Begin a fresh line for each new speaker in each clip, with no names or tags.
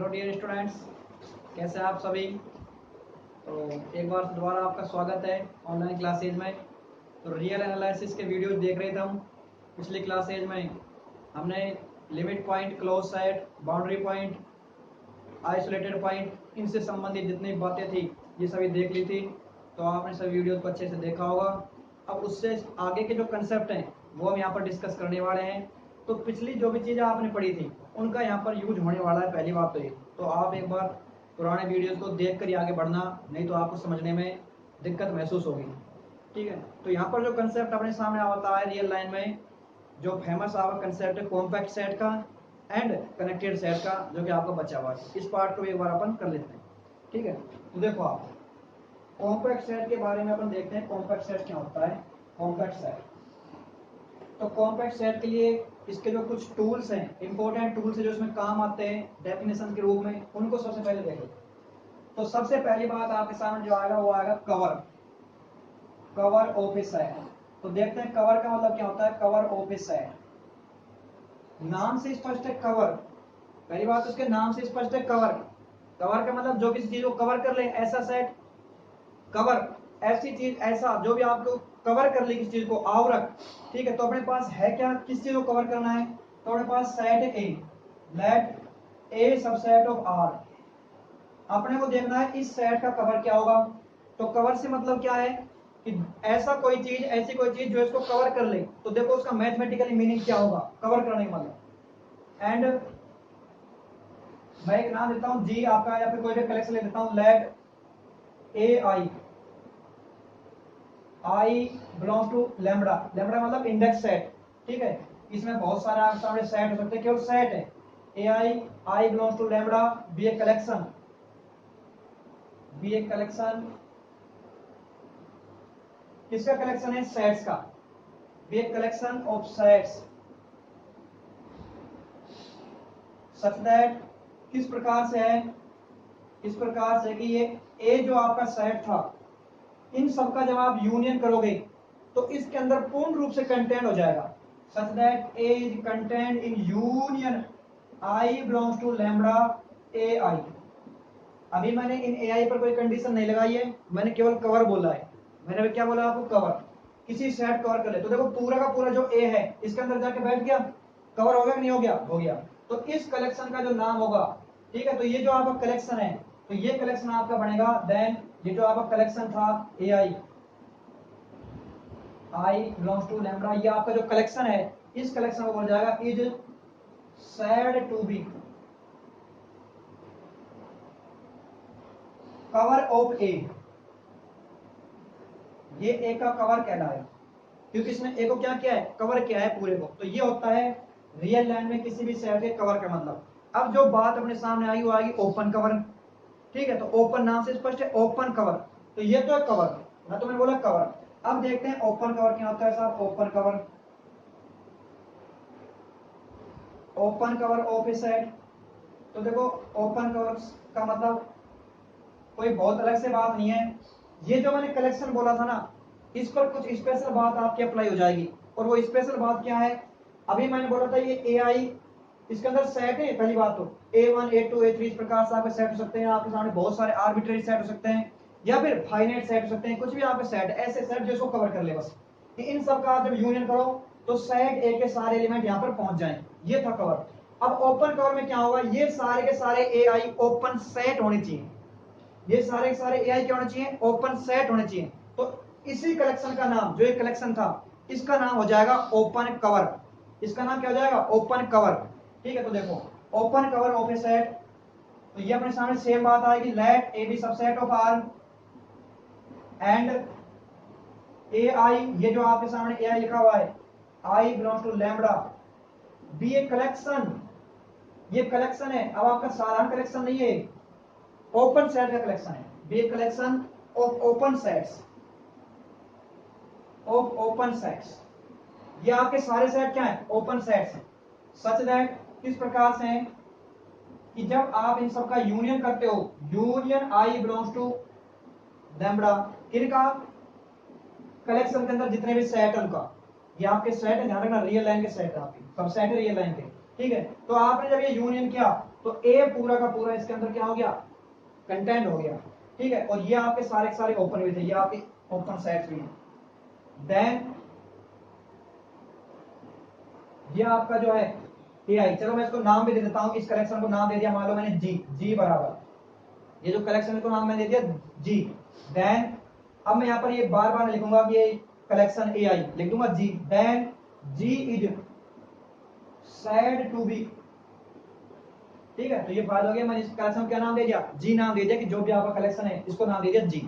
Hello dear students, कैसे हैं आप सभी। तो एक बार दोबारा आपका स्वागत है ऑनलाइन क्लासेज में। तो रियल एनालिसिस के वीडियोस देख रहे थे हम। पिछली क्लासेज में हमने limit point, close set, boundary point, isolated point, इनसे संबंधित जितनी बातें थी ये सभी देख ली थी। तो आपने सभी वीडियोस को अच्छे से देखा होगा। अब उससे आगे के जो कंसेप्ट हैं वो हम यहाँ पर डिस्कस करने वाले हैं। तो पिछली जो भी चीज़ें आपने पढ़ी थी उनका यहाँ पर यूज होने वाला है, पहली बात तो ये। तो आप एक बार पुराने वीडियोस को देख कर ही आगे बढ़ना, नहीं तो आपको समझने में दिक्कत महसूस होगी। ठीक है, तो यहाँ पर जो कंसेप्ट अपने सामने आता है रियल लाइन में, जो फेमस आपका कंसेप्ट है कॉम्पैक्ट सेट का एंड कनेक्टेड सेट का, जो कि आपका बचा हुआ है। इस पार्ट को एक बार अपन कर लेते हैं। ठीक है, तो देखो आप कॉम्पैक्ट सेट के बारे में अपन देखते हैं। कॉम्पैक्ट सेट क्या होता है? कॉम्पैक्ट सेट, तो कॉम्पैक्ट सेट के लिए इसके जो कुछ टूल्स हैं, इंपॉर्टेंट टूल्स हैं जो इसमें काम आते हैं डेफिनेशन के रूप में, उनको सबसे पहले देख लेते हैं। तो सबसे पहली बात आपके सामने जो आएगा वो आएगा cover. Cover of A set. तो देखते हैं कवर का मतलब क्या होता है। कवर ऑफ ए सेट, नाम से स्पष्ट है कवर। पहली बात उसके नाम से स्पष्ट है कवर। कवर का मतलब जो किसी चीज को कवर कर ले, ऐसा सेट। कवर ऐसी चीज, ऐसा जो भी आपको कवर कर ले किसी चीज को, आवरक। ठीक है, तो अपने पास है क्या, किस चीज को कवर करना है? तो अपने पास set A, let A subset of R. अपने को देखना है इस सेट का कवर क्या होगा। तो कवर से मतलब क्या है कि ऐसा कोई चीज, ऐसी कोई चीज जो इसको कवर कर ले। तो देखो उसका मैथमेटिकली मीनिंग क्या होगा कवर करने का मतलब। एंड मैं एक नाम देता हूं जी आपका, या फिर कोई भी कलेक्शन ले देता हूं, let A I, I belong to lambda. Lambda मतलब इंडेक्स सेट। ठीक है, इसमें बहुत सारे आपके सामने सेट हो सकते हैं, केवल सेट है। A I belongs to lambda, be a collection, be a collection किसका कलेक्शन है? सेट्स का। Be a collection of sets such that, किस प्रकार से है? इस प्रकार से कि ये ए जो आपका सेट था, इन सबका जब आप यूनियन करोगे तो इसके अंदर पूर्ण रूप से कंटेंट हो जाएगा। Such that A is content in union I belongs to lambda A I. अभी मैंने इन ए आई पर कोई कंडीशन नहीं लगाई है, मैंने केवल कवर बोला है। मैंने क्या बोला आपको? कवर। किसी सेट कवर कर ले। तो देखो पूरा का पूरा जो ए है इसके अंदर जाके बैठ गया, कवर हो गया कि नहीं हो गया? हो गया। तो इस कलेक्शन का जो नाम होगा, ठीक है, तो ये जो आपका कलेक्शन है, तो ये कलेक्शन आपका बनेगा देन, ये जो आपका कलेक्शन था ए I, I belongs to lambda, ये आपका जो कलेक्शन है, इस कलेक्शन को बोला जाएगा is said to be cover of A. ये ए का कवर कहलाएगा क्योंकि इसने ए को क्या किया है? कवर किया है पूरे को। तो ये होता है रियल लाइन में किसी भी सेट के कवर का मतलब। अब जो बात अपने सामने आई वो आएगी ओपन कवर। ठीक है, तो ओपन नाम से स्पष्ट है, ओपन कवर। तो ये तो है कवर, ना तो मैंने बोला कवर। अब देखते हैं ओपन कवर क्या होता है साहब। Open cover, open cover of A set. तो देखो ओपन कवर का मतलब कोई बहुत अलग से बात नहीं है। ये जो मैंने कलेक्शन बोला था ना, इस पर कुछ स्पेशल बात आपकी अप्लाई हो जाएगी। और वो स्पेशल बात क्या है? अभी मैंने बोला था ये ए आई, इसके अंदर सेट है। पहली बात तो A1 A2 A3 इस प्रकार से आपके सेट हो सकते हैं। आपके सामने बहुत सारे आर्बिट्रेरी सेट हो सकते हैं, या फिर फाइनाइट सेट हो सकते हैं। कुछ भी आपके सेट, ऐसे सेट जो इसको कवर कर ले बस, कि इन सब का जब यूनियन करो तो सेट ए के सारे एलिमेंट यहाँ पर पहुंच जाए। ये था कवर। अब ओपन कवर में क्या होगा? ये सारे के सारे ए आई ओपन सेट होने चाहिए। ये सारे के सारे ए आई क्या होने चाहिए? ओपन सेट होने चाहिए। तो इसी कलेक्शन का नाम, जो एक कलेक्शन था, इसका नाम हो जाएगा ओपन कवर। इसका नाम क्या हो जाएगा? Open cover. ठीक है, तो देखो open cover of A set, तो ये अपने सामने सेम बात आएगी, let A be subset of R and A I, ये जो आपके सामने ए आई लिखा हुआ है, I belongs to lambda, be a collection, ये कलेक्शन है। अब आपका साधारण कलेक्शन नहीं है, ओपन सेट का कलेक्शन है। Be a collection of open sets, of open sets. ये आपके सारे सेट क्या है? ओपन सेट्स हैं। सच दैट, किस प्रकार से हैं कि जब आप इन सब का यूनियन करते हो, union I belongs to lambda, किनका? कलेक्शन के अंदर जितने भी सेट है उनका। ये आपके सेट है, ध्यान रखना, रियल लाइन के सेट है, आपके सब सेट है रियल लाइन के। ठीक है, तो आपने जब ये यूनियन किया तो ए पूरा का पूरा इसके अंदर क्या हो गया, कंटेंट हो गया। ठीक है, और ये आपके सारे के सारे ओपन भी थे, ये आपके ओपन सेट्स भी हैं। देन ये आपका जो है ए आई, चलो मैं इसको नाम भी दे देता हूं, इस कलेक्शन को नाम दे दिया मान लो मैंने जी बराबर, ये जो कलेक्शन को नाम मैंने दे दिया जी। देन अब मैं यहां पर ये बार बार लिखूंगा कि ये कलेक्शन ए आई, लिख दूंगा G. Then G is said to be, ठीक है, तो ये फाइल हो गया, मैंने इस कलेक्शन को क्या नाम दे दिया, जी नाम दे दिया, कि जो भी आपका कलेक्शन है इसको नाम दे दिया जी।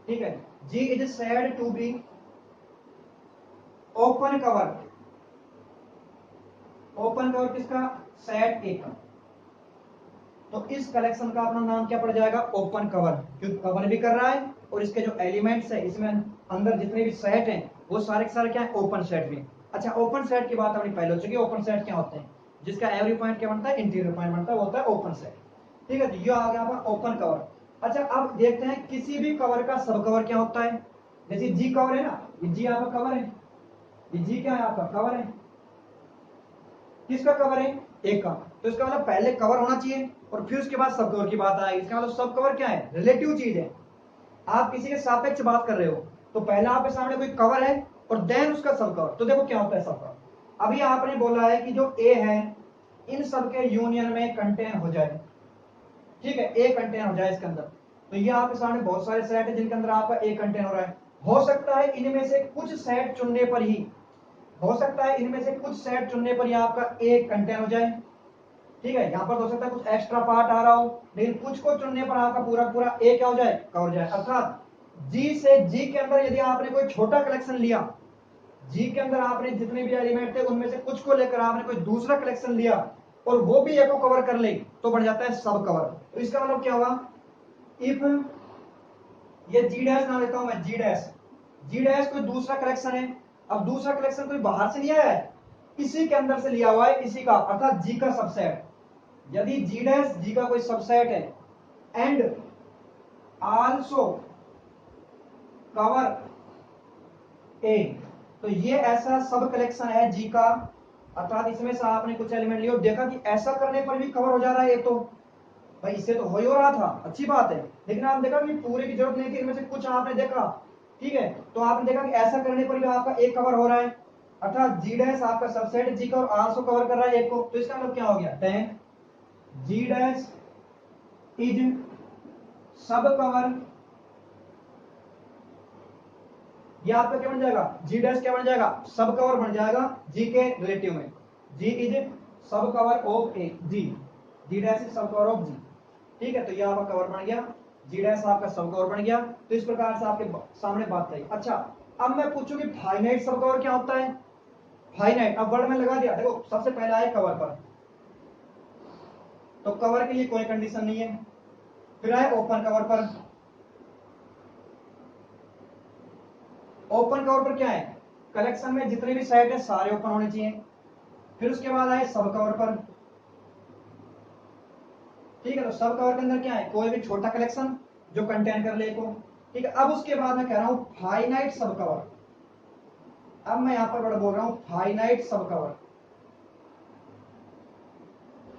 ठीक है, G is said to be open cover, open cover किसका, सेट ए का, तो इस कलेक्शन का अपना नाम क्या पड़ जाएगा, ओपन कवर, क्योंकि कवर भी कर रहा है और इसके जो एलिमेंट्स है इसमें अंदर जितने भी सेट हैं वो सारे के सारे क्या है, ओपन सेट भी। अच्छा, ओपन सेट की बात अपनी पहले हो चुकी है, ओपन सेट क्या होते हैं, जिसका एवरी पॉइंट क्या बनता है, इंटीरियर पॉइंट बनता है, वो होता है ओपन सेट। ठीक है, तो ये आ गया अपना ओपन कवर। अच्छा, अब देखते हैं किसी भी कवर का सब कवर क्या होता है। जैसे जी कवर है ना, ये जी आपका कवर है, ये जी क्या है, आपका कवर है। किसका कवर है, एक का, तो इसका मतलब पहले कवर होना चाहिए और फिर उसके बाद सब कवर की बात आएगी। इसका मतलब सब कवर क्या है, रिलेटिव चीज है, आप किसी के सापेक्ष बात कर रहे हो, तो पहला आपके सामने कोई कवर है और देन उसका सब कवर, तो देखो क्या होता है सब कवर। अभी आपने बोला है कि जो ए है इन सब के यूनियन में कंटेन हो जाए, ठीक है, ए कंटेन हो जाए इसके अंदर, तो ये आपके सामने बहुत सारे सेट है जिनके अंदर आपका ए कंटेन हो रहा है। हो सकता है इनमें से कुछ सेट चुनने पर ही, हो सकता है इनमें से कुछ सेट चुनने पर ही आपका ए कंटेन हो जाए। ठीक है, यहाँ पर हो सकता है कुछ एक्स्ट्रा पार्ट आ रहा हो, लेकिन कुछ को चुनने पर आपका पूरा पूरा ए क्या हो जाए, कवर हो जाए। अर्थात जी से जी के अंदर यदि आपने कोई छोटा कलेक्शन लिया, जी के अंदर आपने जितने भी एलिमेंट थे उनमें से कुछ को लेकर आपने कोई दूसरा कलेक्शन लिया और वो भी ए को कवर कर ले, तो बन जाता है सब कवर। तो इसका मतलब क्या हुआ, इफ ये जी डैश ना लेता हूं मैं, जी डैश, जी डैश कोई दूसरा कलेक्शन है, अब दूसरा कलेक्शन कोई बाहर से लिया है, इसी के अंदर से लिया हुआ है, इसी का, अर्थात जी का सबसेट। यदि जी डैश जी का कोई सबसेट है एंड आल्सो कवर ए, तो ये ऐसा सब कलेक्शन है जी का, अर्थात इसमें से आपने कुछ एलिमेंट लिया और देखा कि ऐसा करने पर भी कवर हो जा रहा है ये, तो भाई इससे तो हो ही हो रहा था, अच्छी बात है। लेकिन आपने देखा कि पूरे की जरूरत नहीं थी, इनमें से कुछ आपने देखा, ठीक है, तो आपने देखा कि ऐसा करने पर भी आपका एक कवर हो रहा है, अर्थात जी डैश आपका सबसेट जी का और आल्सो कवर कर रहा है एक को, तो इसका मतलब क्या हो गया, देन जी डैश इज सब कवर, ये आपका क्या बन जाएगा, जी डैश क्या बन जाएगा, सब कवर बन जाएगा जी के रिलेटिव में, G is subcover of A, G dash is subcover of G. ठीक है, तो ये आपका कवर बन गया, जी डैश आपका सब कवर बन गया। तो इस प्रकार से आपके सामने बात आई। अच्छा, अब मैं पूछूं कि फाइनाइट सब कवर क्या होता है। फाइनाइट, अब वर्ड में लगा दिया, देखो सबसे पहला है कवर पर, तो कवर के लिए कोई कंडीशन नहीं है, फिर आए ओपन कवर पर, ओपन कवर पर क्या है, कलेक्शन में जितने भी सेट है सारे ओपन होने चाहिए। फिर उसके बाद आए सब कवर पर, ठीक है, तो सब कवर के अंदर क्या है, कोई भी छोटा कलेक्शन जो कंटेन कर ले को। ठीक है, अब उसके बाद मैं कह रहा हूं फाइनाइट सब कवर, अब मैं यहां पर बोल रहा हूं फाइनाइट सब कवर,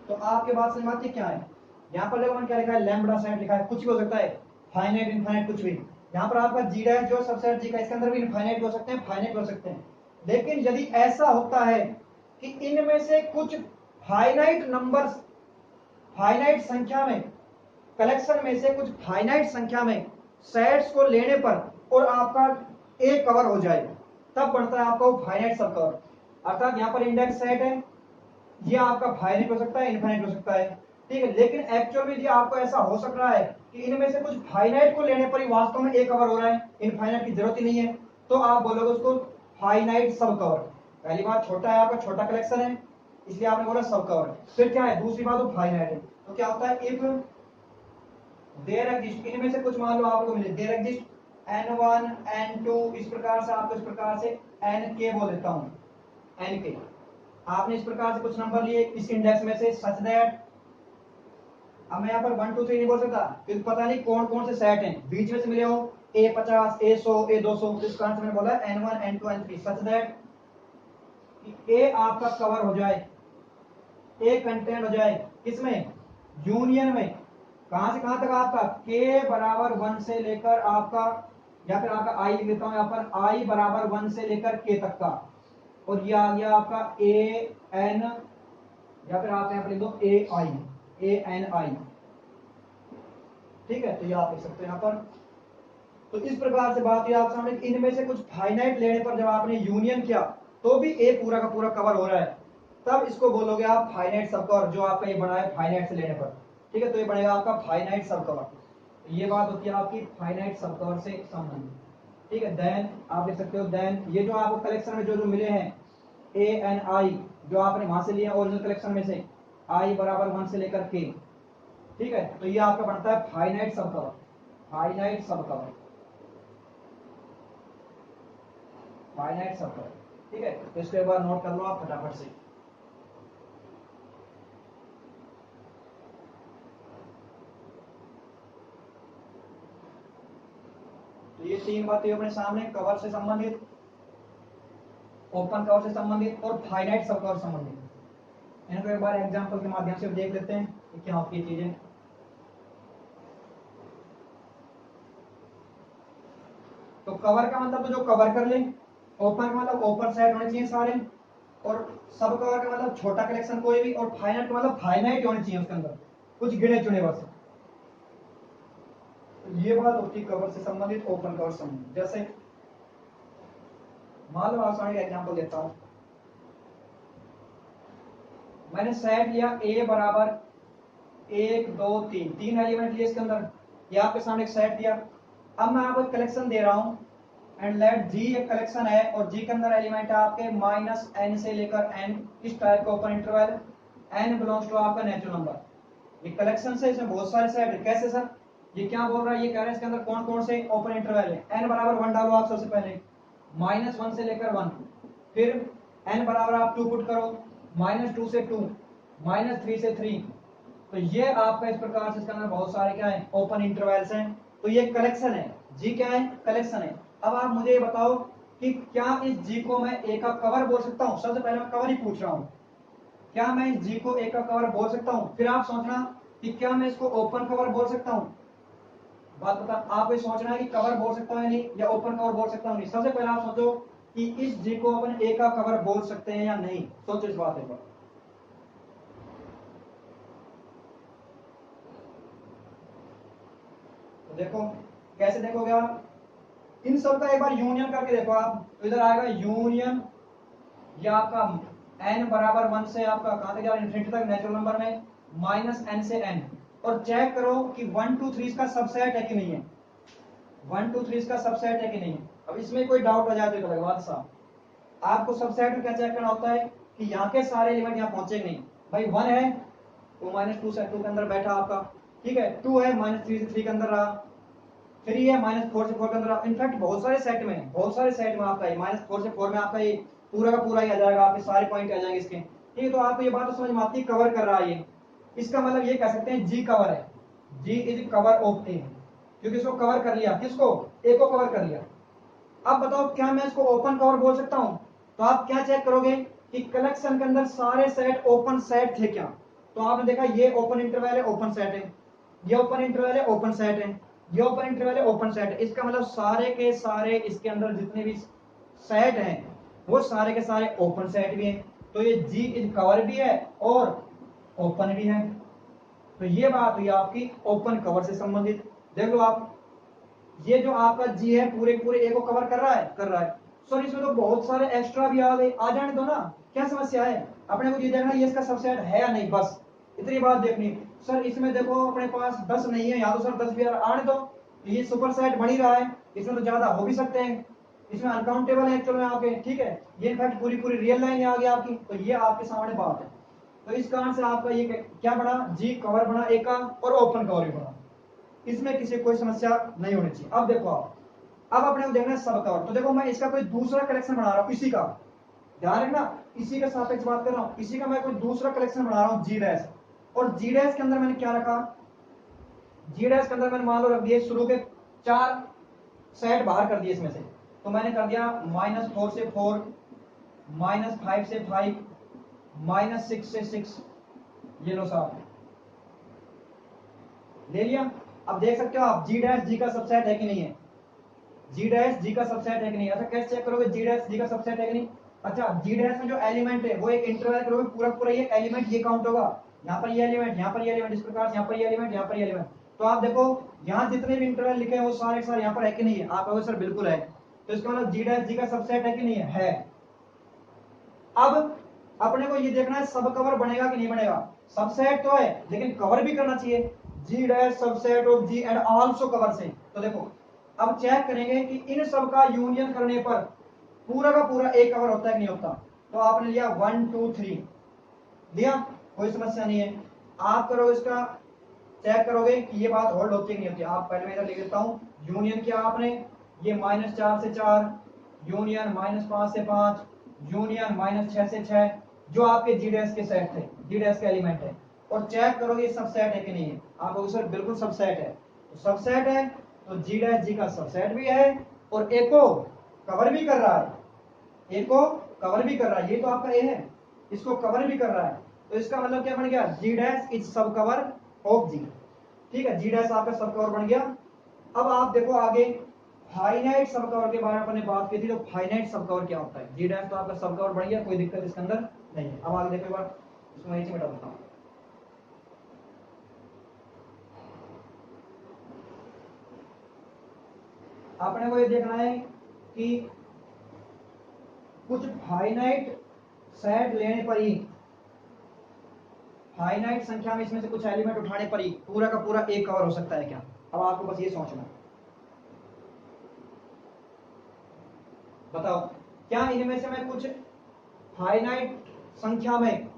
तो आपके बात समझ में आती है क्या है। यहां पर देखो मैंने क्या लिखा है, लैम्बडा सेट लिखा है, कुछ भी हो सकता है, फाइनाइट इनफाइनाइट कुछ भी। यहां पर आपका जी डैश जो सबसेट जी का, इसके अंदर भी इनफाइनाइट हो सकते हैं, फाइनाइट हो सकते हैं। लेकिन यदि ऐसा होता है कि इनमें से कुछ फाइनाइट नंबर्स, फाइनाइट संख्या में, कलेक्शन में से कुछ फाइनाइट संख्या में सेट्स को लेने पर और आपका एक कवर हो जाए, तब बनता है आपका वो फाइनाइट सब कवर। अर्थात यहां पर इंडेक्स सेट है, ये आपका फाइनाइट हो सकता है, इनफाइनाइट हो सकता है, ठीक है, लेकिन एक्चुअल में ये आपको ऐसा हो सक रहा है कि इनमें से कुछ फाइनाइट को लेने पर ही वास्तव में एक कवर हो रहा है, इनफाइनाइट की जरूरत ही नहीं है, तो आप बोलोगे उसको फाइनाइट सब कवर। पहली बात छोटा है, आपका छोटा कलेक्शन है, इसलिए आपने बोला सब कवर। फिर क्या है, दूसरी बात वो फाइनाइट है, तो क्या होता है, इफ देयर एग्जिस्ट, इनमें से कुछ मान लो आपको मिले, देयर एग्जिस्ट n1 n2, इस प्रकार से आपको, इस प्रकार से nk बोल देता हूं, nk, आपने इस प्रकार से कुछ नंबर लिए इस इंडेक्स में से, सच दैट, अब मैं यहाँ पर 1 2 3 नहीं बोल सकता क्योंकि पता नहीं कौन कौन से सेट हैं बीच में से मिले हो, A50 A100 A200, इस कारण से मैंने बोला n1 n2 n3, such that ए आपका कवर हो जाए, एक कंटेंट हो जाए किसमें, यूनियन में। कहां से कहां तक आपका k बराबर 1 से लेकर आपका, या फिर आपका i लिख देता हूं यहाँ पर, i बराबर 1 से लेकर k तक का, और ये आ गया आपका a n, या फिर आप यहाँ पर लिख दो a n i, ठीक है। तो ये आप लिख सकते हो यहाँ पर। तो इस प्रकार से बात हुई आपके सामने, इनमें से कुछ फाइनाइट लेने पर जब आपने यूनियन किया तो भी ए पूरा का पूरा कवर हो रहा है, तब इसको बोलोगे आप फाइनाइट सब कवर, जो आपका ये बना है फाइनाइट से लेने पर, ठीक है। तो ये बनेगा आपका फाइनाइट सब कवर। ये बात होती है आपकी फाइनाइट सब कवर से संबंधित, ठीक है। देन आप लिख सकते हो, देन ये जो आपको कलेक्शन में जो मिले हैं ए एन आई, जो आपने वहां से लिया ओरिजिनल कलेक्शन में से, आई बराबर 1 से लेकर के, ठीक है। तो ये आपका बनता है फाइनाइट सब कवर, फाइनाइट सब कवर, फाइनाइट सब कवर, ठीक है। तो इसको एक बार नोट कर लो आप फटाफट से। तो ये तीन बातें अपने सामने, कवर से संबंधित, ओपन कवर से संबंधित और फाइनाइट सब कवर संबंधित। इनको एक बार एग्जांपल के माध्यम से देख लेते हैं कि क्या होती है चीजें। तो कवर का मतलब तो जो कवर कर ले, ओपन का मतलब ओपन सेट होने चाहिए सारे, और सब कवर का मतलब छोटा कलेक्शन कोई भी, और फाइनाइट का मतलब फाइनाइट होने चाहिए उसके अंदर कुछ गिने चुने बस। ये बात होती है कवर से संबंधित, ओपन कवर संबंधित। जैसे मान लो आसान एग्जांपल देता हूं, मैंने सेट लिया ए बराबर 1 2 3, तीन एलिमेंट लिए इसके अंदर, ये आपके सामने एक सेट दिया। अब मैं आपको कलेक्शन दे रहा हूं, एंड लेट जी एक कलेक्शन है, और जी के अंदर एलिमेंट है आपके -n से लेकर n, इस टाइप का open interval, n belongs to आपका नेचुरल नंबर। ये कलेक्शन से इसमें बहुत सारे सेट है। कैसे सर, ये क्या बोल रहा है, ये कह रहा है इसके अंदर कौन कौन से ओपन इंटरवल है। n बराबर 1 डालो आप सबसे पहले, -1 से लेकर 1, फिर n बराबर आप 2 पुट करो, -2 से 2, -3 से 3। तो ये आपका इस प्रकार से इसके अंदर बहुत सारे क्या है, ओपन इंटरवल्स हैं। तो ये कलेक्शन है, जी क्या है, कलेक्शन है। अब आप मुझे ये बताओ कि क्या इस जी को मैं ए का कवर बोल सकता हूं। सबसे पहले मैं कवर ही पूछ रहा हूं, क्या मैं इस जी को ए का कवर बोल सकता हूं। फिर आप सोचना कि क्या मैं इसको ओपन कवर बोल सकता हूं। बात बता, आप ये सोचना है कि कवर बोल सकता हूं या नहीं, या ओपन कवर बोल सकता हूं नहीं। सबसे पहले आप सोचो कि इस जी को अपन ए का कवर बोल सकते हैं या नहीं। सोचो इस बात पर। तो देखो कैसे देखोगे आप, इन सब का एक बार यूनियन करके देखो आप। तो इधर आएगा यूनियन, ये आपका n बराबर 1 से आपका कहां तक जा रहा है, इन्फिनिटी तक नेचुरल नंबर में, -n से n, और चेक करो कि 1 2 3 इसका सबसेट है कि नहीं है, 1 2 3 इसका सबसेट है कि नहीं है। अब इसमें कोई डाउट हो जाए तो अलग बात साहब, आपको सबसेट में क्या चेक करना होता है कि यहाँ के सारे एलिमेंट यहाँ पहुंचे नहीं। भाई 1 है तो -2 से 2 के अंदर बैठा आपका, ठीक है। 2 है -3 से 3 के अंदर रहा, 3 है -4 से 4 के अंदर। इनफैक्ट बहुत सारे सेट में, बहुत सारे सेट में आपका -4 से 4 में आपका ये पूरा का पूरा ही आ जाएगा, आपके सारे पॉइंट आ जाएंगे इसके, ठीक है। तो आपको ये बात तो समझ में आती है, कवर कर रहा है ये। इसका मतलब ये कह सकते हैं जी कवर है, जी इज कवर ऑफ ए, क्योंकि इसको कवर कर लिया, किसको, ए को कवर कर लिया। अब बताओ क्या मैं इसको ओपन कवर बोल सकता हूं। तो आप क्या चेक करोगे कि कलेक्शन के अंदर सारे सेट ओपन सेट थे क्या। तो आपने देखा ये ओपन इंटरवल है, ओपन सेट है, ये ओपन इंटरवल है, ओपन सेट है, ये ओपन इंटरवल है, ओपन सेट है। इसका मतलब सारे के सारे इसके अंदर जितने भी सेट हैं वो सारे के सारे ओपन सेट भी हैं। तो ये जी इज कवर भी है और ओपन भी है। तो ये बात हुई आपकी ओपन कवर से संबंधित। देख लो आप, ये जो आपका जी है पूरे पूरे ए को कवर कर रहा है, कर रहा है। सर इसमें तो बहुत सारे एक्स्ट्रा भी आ गए, आ जाने दो ना, क्या समस्या है। अपने को ये देखना ये इसका सबसेट है या नहीं, बस इतनी बात देखनी। सर इसमें देखो अपने पास 10 नहीं है, या तो सर 10 भी आने दो, ये सुपर सेट बन ही रहा है, इसमें तो ज्यादा हो भी सकते हैं, इसमें अनकाउंटेबल है एक्चुअल में आपके, ठीक है। ये इनफैक्ट पूरी पूरी रियल लाइन आ गई आपकी। तो ये आपके सामने बात है। तो इस कारण से आपका ये क्या बना, जी कवर बना ए का, और ओपन कवर भी बना, इसमें किसी कोई समस्या नहीं होनी चाहिए। अब देखो आप, अब अपने को देखना है सब कवर। तो देखो मैं इसका कोई दूसरा कलेक्शन बना रहा हूं, इसी का ध्यान रखना, इसी के सापेक्ष बात कर रहा हूं, इसी का मैं कोई दूसरा कलेक्शन बना रहा हूं जी डैश, और जी डैश के अंदर मैंने क्या रखा, जी डैश के अंदर मैंने मान लो रख दिए शुरू के 4 सेट बाहर कर दिए इसमें से। तो मैंने कर दिया -4 से 4, -5 से 5, -6 से 6, ये लो साहब, ले लिया। अब देख सकते हो आप जी डैश जी का सबसेट है कि नहीं है, जी डैश जी का सबसेट है कि नहीं। अच्छा कैसे चेक करोगे जी डैश जी का सबसेट है कि नहीं। अच्छा जी डैश में जो एलिमेंट है वो एक इंटरवल करोगे, पूरा पूरा ये एलिमेंट ये काउंट होगा, यहाँ पर ये एलिमेंट, यहाँ पर ये एलिमेंट, इस प्रकार से यहाँ पर ये एलिमेंट, यहाँ पर ये एलिमेंट। तो आप देखो यहाँ जितने भी इंटरवल लिखे हैं वो सारे सारे यहाँ पर है कि नहीं है। आप कहोगे सर बिल्कुल है, तो इसका मतलब जी डैश जी का सबसेट है कि नहीं है। अब अपने को ये देखना है सब कवर बनेगा कि नहीं बनेगा। सबसेट तो है लेकिन कवर भी करना चाहिए, G dash subset of G and also cover से। तो देखो अब चेक करेंगे कि इन सब का यूनियन करने पर पूरा का पूरा एक कवर होता है कि नहीं होता। तो आपने लिया 1 2 3 लिया, कोई समस्या नहीं है। आप करो इसका चेक करोगे कि ये बात होल्ड होती है नहीं होती। आप पहले मैं इधर लिख देता हूं, यूनियन किया आपने, ये -4 से 4, यूनियन -5 से 5, यूनियन -6 से 6, जो आपके जी डैश के सेट थे, जी डैश के एलिमेंट है। और चेक करोगे सबसेट है कि नहीं है। आप कहोगे सर बिल्कुल सबसेट है, तो सबसेट है तो जी डैश जी का सबसेट भी है और ए को कवर भी कर रहा है, ए को कवर भी कर रहा है। ये तो आपका ए है, इसको कवर भी कर रहा है, तो इसका मतलब क्या बन गया, जी dash is subcover of G. ठीक है, जी डैश आपका सब कवर बन गया। अब आप देखो आगे फाइनाइट सब कवर के बारे में अपने बात की थी, तो फाइनाइट सब कवर क्या होता है। जी डैश तो आपका सब कवर बन गया, कोई दिक्कत इसके अंदर नहीं है। अब आगे देखो एक बार, इसमें नीचे मिटा देता हूं। आपने को ये देखना है कि कुछ फाइनाइट सेट लेने पर ही, फाइनाइट संख्या में इसमें से कुछ एलिमेंट उठाने पर ही पूरा का पूरा एक कवर हो सकता है क्या। अब आपको बस ये सोचना, बताओ क्या इनमें से मैं कुछ फाइनाइट संख्या में,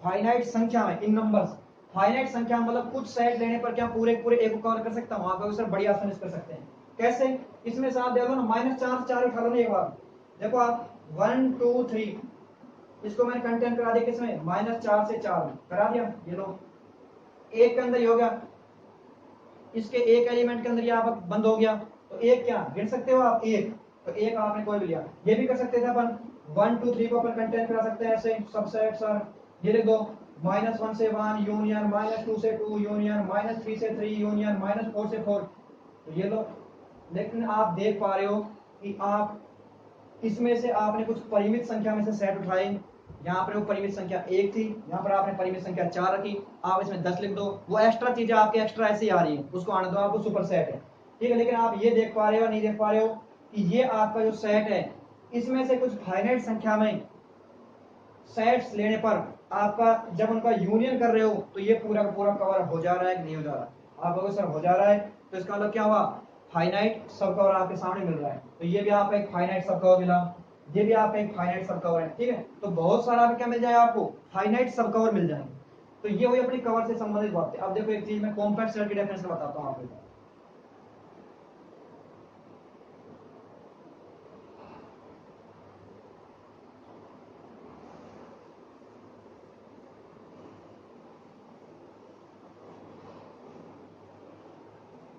फाइनाइट संख्या में इन नंबर्स, फाइनाइट संख्या मतलब कुछ सेट लेने पर क्या पूरे पूरे एक को कवर कर सकता हूं। आप सर बड़ी आसानी से कर सकते हैं। कैसे, इसमें से आप देखो ना -4 से 4 उठा लो ना एक बार। देखो आप 1 2 3, इसको मैंने कंटेंट करा दिया किसमें, -4 से 4 में करा दिया। ये लो एक के अंदर ही हो गया, इसके एक एलिमेंट के अंदर ये आप बंद हो गया। तो एक क्या गिन सकते हो आप, एक, तो एक आपने कोई भी लिया। ये भी कर सकते थे अपन 1 2 3 को अपन कंटेंट करा सकते हैं ऐसे सबसेट। सर ये लिख दो -1 से 1 यूनियन, -2 से 2 यूनियन, -3 से 3 यूनियन, -4 से 4। तो ये लो, लेकिन आप देख पा रहे हो कि आप इसमें से आपने कुछ परिमित संख्या में से सेट उठाए। यहाँ पर वो परिमित संख्या 1 थी, यहाँ पर आपने परिमित संख्या 4 रखी, आप इसमें 10 लिख दो। वो एक्स्ट्रा चीजें आपके एक्स्ट्रा ऐसे ही आ रही है, उसको आने दो, आपको सुपर सेट है। ठीक है, लेकिन आप ये देख पा रहे हो नहीं देख पा रहे हो कि ये आपका जो सेट है इसमें से कुछ फाइनाइट संख्या में सेट्स लेने पर आपका जब उनका यूनियन कर रहे हो तो ये पूरा का पूरा कवर हो जा रहा है कि नहीं हो जा रहा। आप अगर सर हो जा रहा है तो इसका मतलब क्या हुआ, फाइनाइट सब कवर आपके सामने मिल रहा है। तो ये भी आपका एक फाइनाइट सब कवर मिला, ये भी आपका एक फाइनाइट सब कवर है। ठीक है, तो बहुत सारा क्या मिल जाएगा आपको, फाइनाइट सब कवर मिल जाएंगे। तो ये हुई अपनी कवर से संबंधित बात है। अब देखो एक चीज मैं कॉम्पैक्ट सेट की डेफिनेशन बताता हूँ आपको।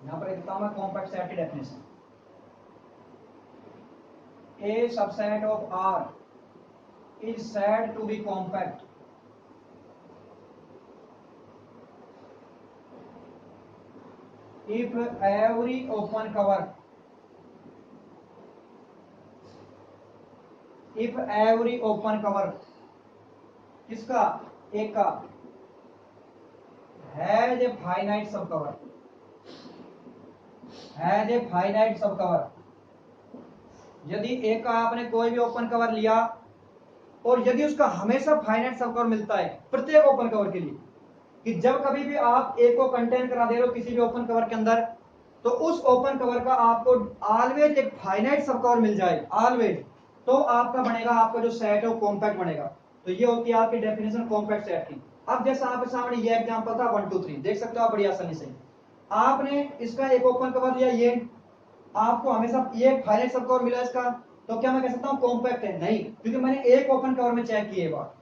यहाँ पर लिखता हूं मैं कॉम्पैक्ट सेट की definition, A subset of R is said to be compact if every open cover, if every open cover किसका, एक का, हैज ए फाइनाइट सब कवर, हैज ए फाइनाइट सब कवर। यदि एक का आपने कोई भी ओपन कवर लिया और यदि उसका हमेशा फाइनाइट सब कवर मिलता है प्रत्येक ओपन कवर के लिए, कि जब कभी भी आप एक को कंटेन करा दे रहे हो किसी भी ओपन कवर के अंदर, तो उस ओपन कवर का आपको ऑलवेज एक फाइनाइट सब कवर मिल जाए, ऑलवेज, तो आपका बनेगा, आपका जो सेट है वो कॉम्पैक्ट बनेगा। तो ये होती है आपकी डेफिनेशन कॉम्पैक्ट सेट की। अब जैसा आपके सामने ये एग्जांपल था 1 2 3, देख सकते हो आप बड़ी आसानी से। आपने इसका एक ओपन कवर लिया, ये आपको हमेशा ये फाइनाइट सब कवर मिला इसका, तो क्या मैं कह सकता हूं कॉम्पैक्ट है? नहीं, क्योंकि मैंने एक ओपन कवर में चेक किए बात,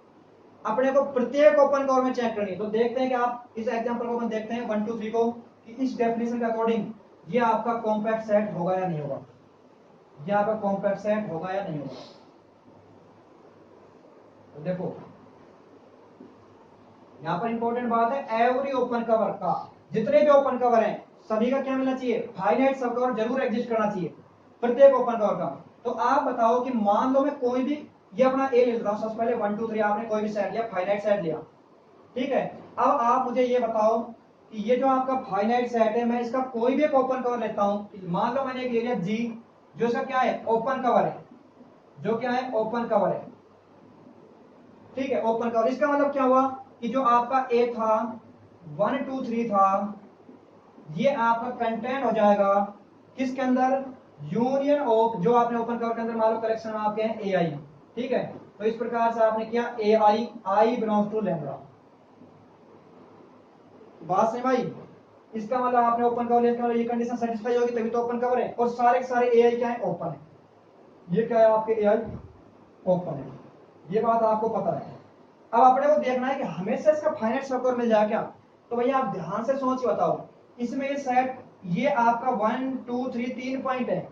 अपने को प्रत्येक ओपन कवर में चेक करनी है। तो देखते हैं कि आप इस एग्जांपल को अपन देखते हैं 1 2 3 को, कि इस डेफिनेशन के अकॉर्डिंग ये आपका कॉम्पैक्ट सेट होगा या नहीं होगा, ये आपका कॉम्पैक्ट सेट होगा या नहीं होगा। तो देखो यहाँ पर इंपॉर्टेंट बात है एवरी ओपन कवर का, जितने भी ओपन कवर हैं सभी का क्या मिलना चाहिए, फाइनाइट सब कवर जरूर एग्जिस्ट करना चाहिए प्रत्येक ओपन कवर का। तो आप बताओ कि मान लो मैं कोई भी, ये अपना ए ले लेता हूं सबसे पहले 1 2 3, आपने कोई भी सेट लिया, फाइनाइट सेट लिया, ठीक है। अब आप मुझे ये बताओ कि ये जो आपका फाइनाइट सेट है, मैं इसका कोई भी एक ओपन कवर लेता हूं, मान लो मैंने एक ले लिया जी, जो इसका क्या है, ओपन कवर है, जो क्या है, ओपन कवर है, ठीक है, ओपन कवर। इसका मतलब क्या हुआ कि जो आपका ए था 1 2 3 था, ये आपका कंटेंट हो जाएगा किसके अंदर, यूनियन ऑफ, जो आपने ओपन कवर के अंदर मान लो कलेक्शन में आपके हैं ए आई, ठीक है। तो इस प्रकार से आपने किया ए I, I belongs to lambda, बात समझ आई। इसका मतलब आपने ओपन कवर लिया, ये कंडीशन सेटिस्फाई होगी तभी तो ओपन कवर है, और सारे के सारे ए आई क्या है, ओपन है, ये क्या है आपके ए आई ओपन है, ये बात आपको पता है। अब अपने को देखना है कि हमेशा इसका फाइनाइट सबकवर मिल जाए क्या। तो भैया आप ध्यान से सोच बताओ, इसमें ये सेट, ये आपका 1 2 3 3 पॉइंट है,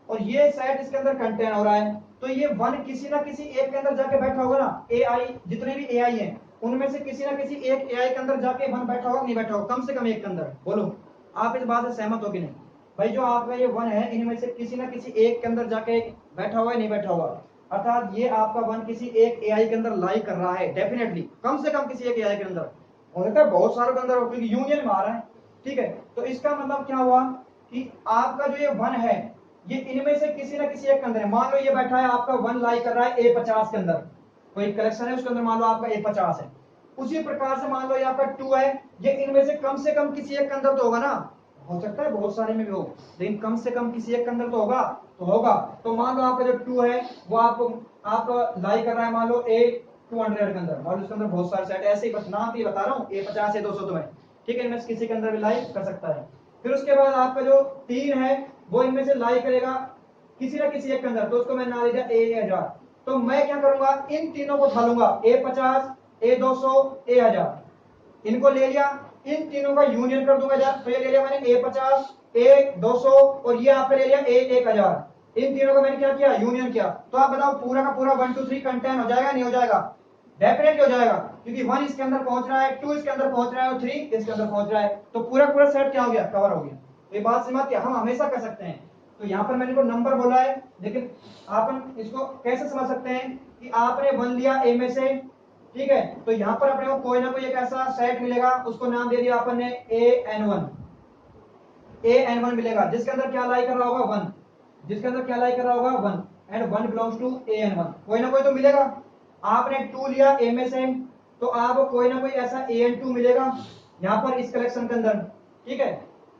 और ये सेट इसके अंदर कंटेन हो रहा है, तो ये वन किसी ना किसी एक के अंदर जाके बैठा होगा ना, ए आई, जितने भी ए आई है उनमें से किसी ना किसी एक ए आई के अंदर जाके वन बैठा होगा, नहीं बैठा होगा, कम से कम एक के अंदर। बोलो आप इस बात से सहमत हो कि नहीं भाई, जो आपका ये वन है इनमें से किसी ना किसी एक के अंदर जाके बैठा हुआ है, नहीं बैठा हुआ, अर्थात ये आपका वन किसी एक एआई के अंदर लाई कर रहा है, डेफिनेटली कम से कम किसी एक एआई के अंदर, हो सकता है बहुत सारों के अंदर, क्योंकि यूनियन में आ रहा है, ठीक है। तो इसका मतलब क्या हुआ कि आपका जो ये वन है, ये इनमें से किसी ना किसी एक के अंदर है। मान लो ये बैठा है आपका वन लाई कर रहा है A50 के अंदर, कोई कलेक्शन है उसके अंदर मान लो आपका A50 है, उसी प्रकार से मान लो ये आपका 2 है, ये इनमें से कम किसी एक के अंदर तो होगा ना, हो सकता है बहुत सारे में भी हो, लेकिन कम से कम किसी एक के अंदर तो होगा, तो होगा। तो मान लो आपका जो 2 है वो आप लाई कर रहा है मान लो A200 के अंदर, मान लो उसके अंदर बहुत सारे सेट ऐसे ही, बस नाम ही बता रहा हूँ, A50 A200 तो है, ठीक है, इनमें से किसी के अंदर भी लाई कर सकता है। फिर उसके बाद आपका जो 3 है वो इनमें से लाई करेगा किसी ना किसी एक के अंदर, तो उसको मैं नाम दे दिया A1000। तो मैं क्या करूंगा, इन तीनों को ढालूंगा, A50 A200 A1000, इनको ले लिया, इन तीनों का यूनियन कर दूंगा यार, तो ये ले लिया मैंने A50 A200 और ये आपने ले लिया A1000, इन तीनों का मैंने क्या किया, यूनियन किया। तो आप बताओ पूरा का पूरा 1 2 3 कंटेंट हो जाएगा, नहीं हो जाएगा, डेफिनेटली हो जाएगा, क्योंकि 1 इसके अंदर पहुंच रहा है, 2 इसके अंदर पहुंच रहा है और 3 इसके अंदर पहुंच रहा है, तो पूरा पूरा सेट क्या हो गया, कवर हो गया। तो ये बात समझ हम हमेशा कर सकते हैं। तो यहाँ पर मैंने को नंबर बोला है, लेकिन आप इसको कैसे समझ सकते हैं कि आपने 1 लिया ए में से, ठीक है, तो यहां पर अपने को कोई ना कोई एक ऐसा सेट मिलेगा, उसको नाम दे दिया अपन ने A n1 मिलेगा, जिसके अंदर क्या लाई कर रहा होगा 1, जिसके अंदर क्या लाई कर रहा होगा 1, एंड 1 बिलोंग्स टू an1, कोई ना कोई तो मिलेगा। आपने 2 लिया ए में से, तो आपको कोई ना कोई ऐसा an2 मिलेगा यहां पर इस कलेक्शन के अंदर, ठीक है।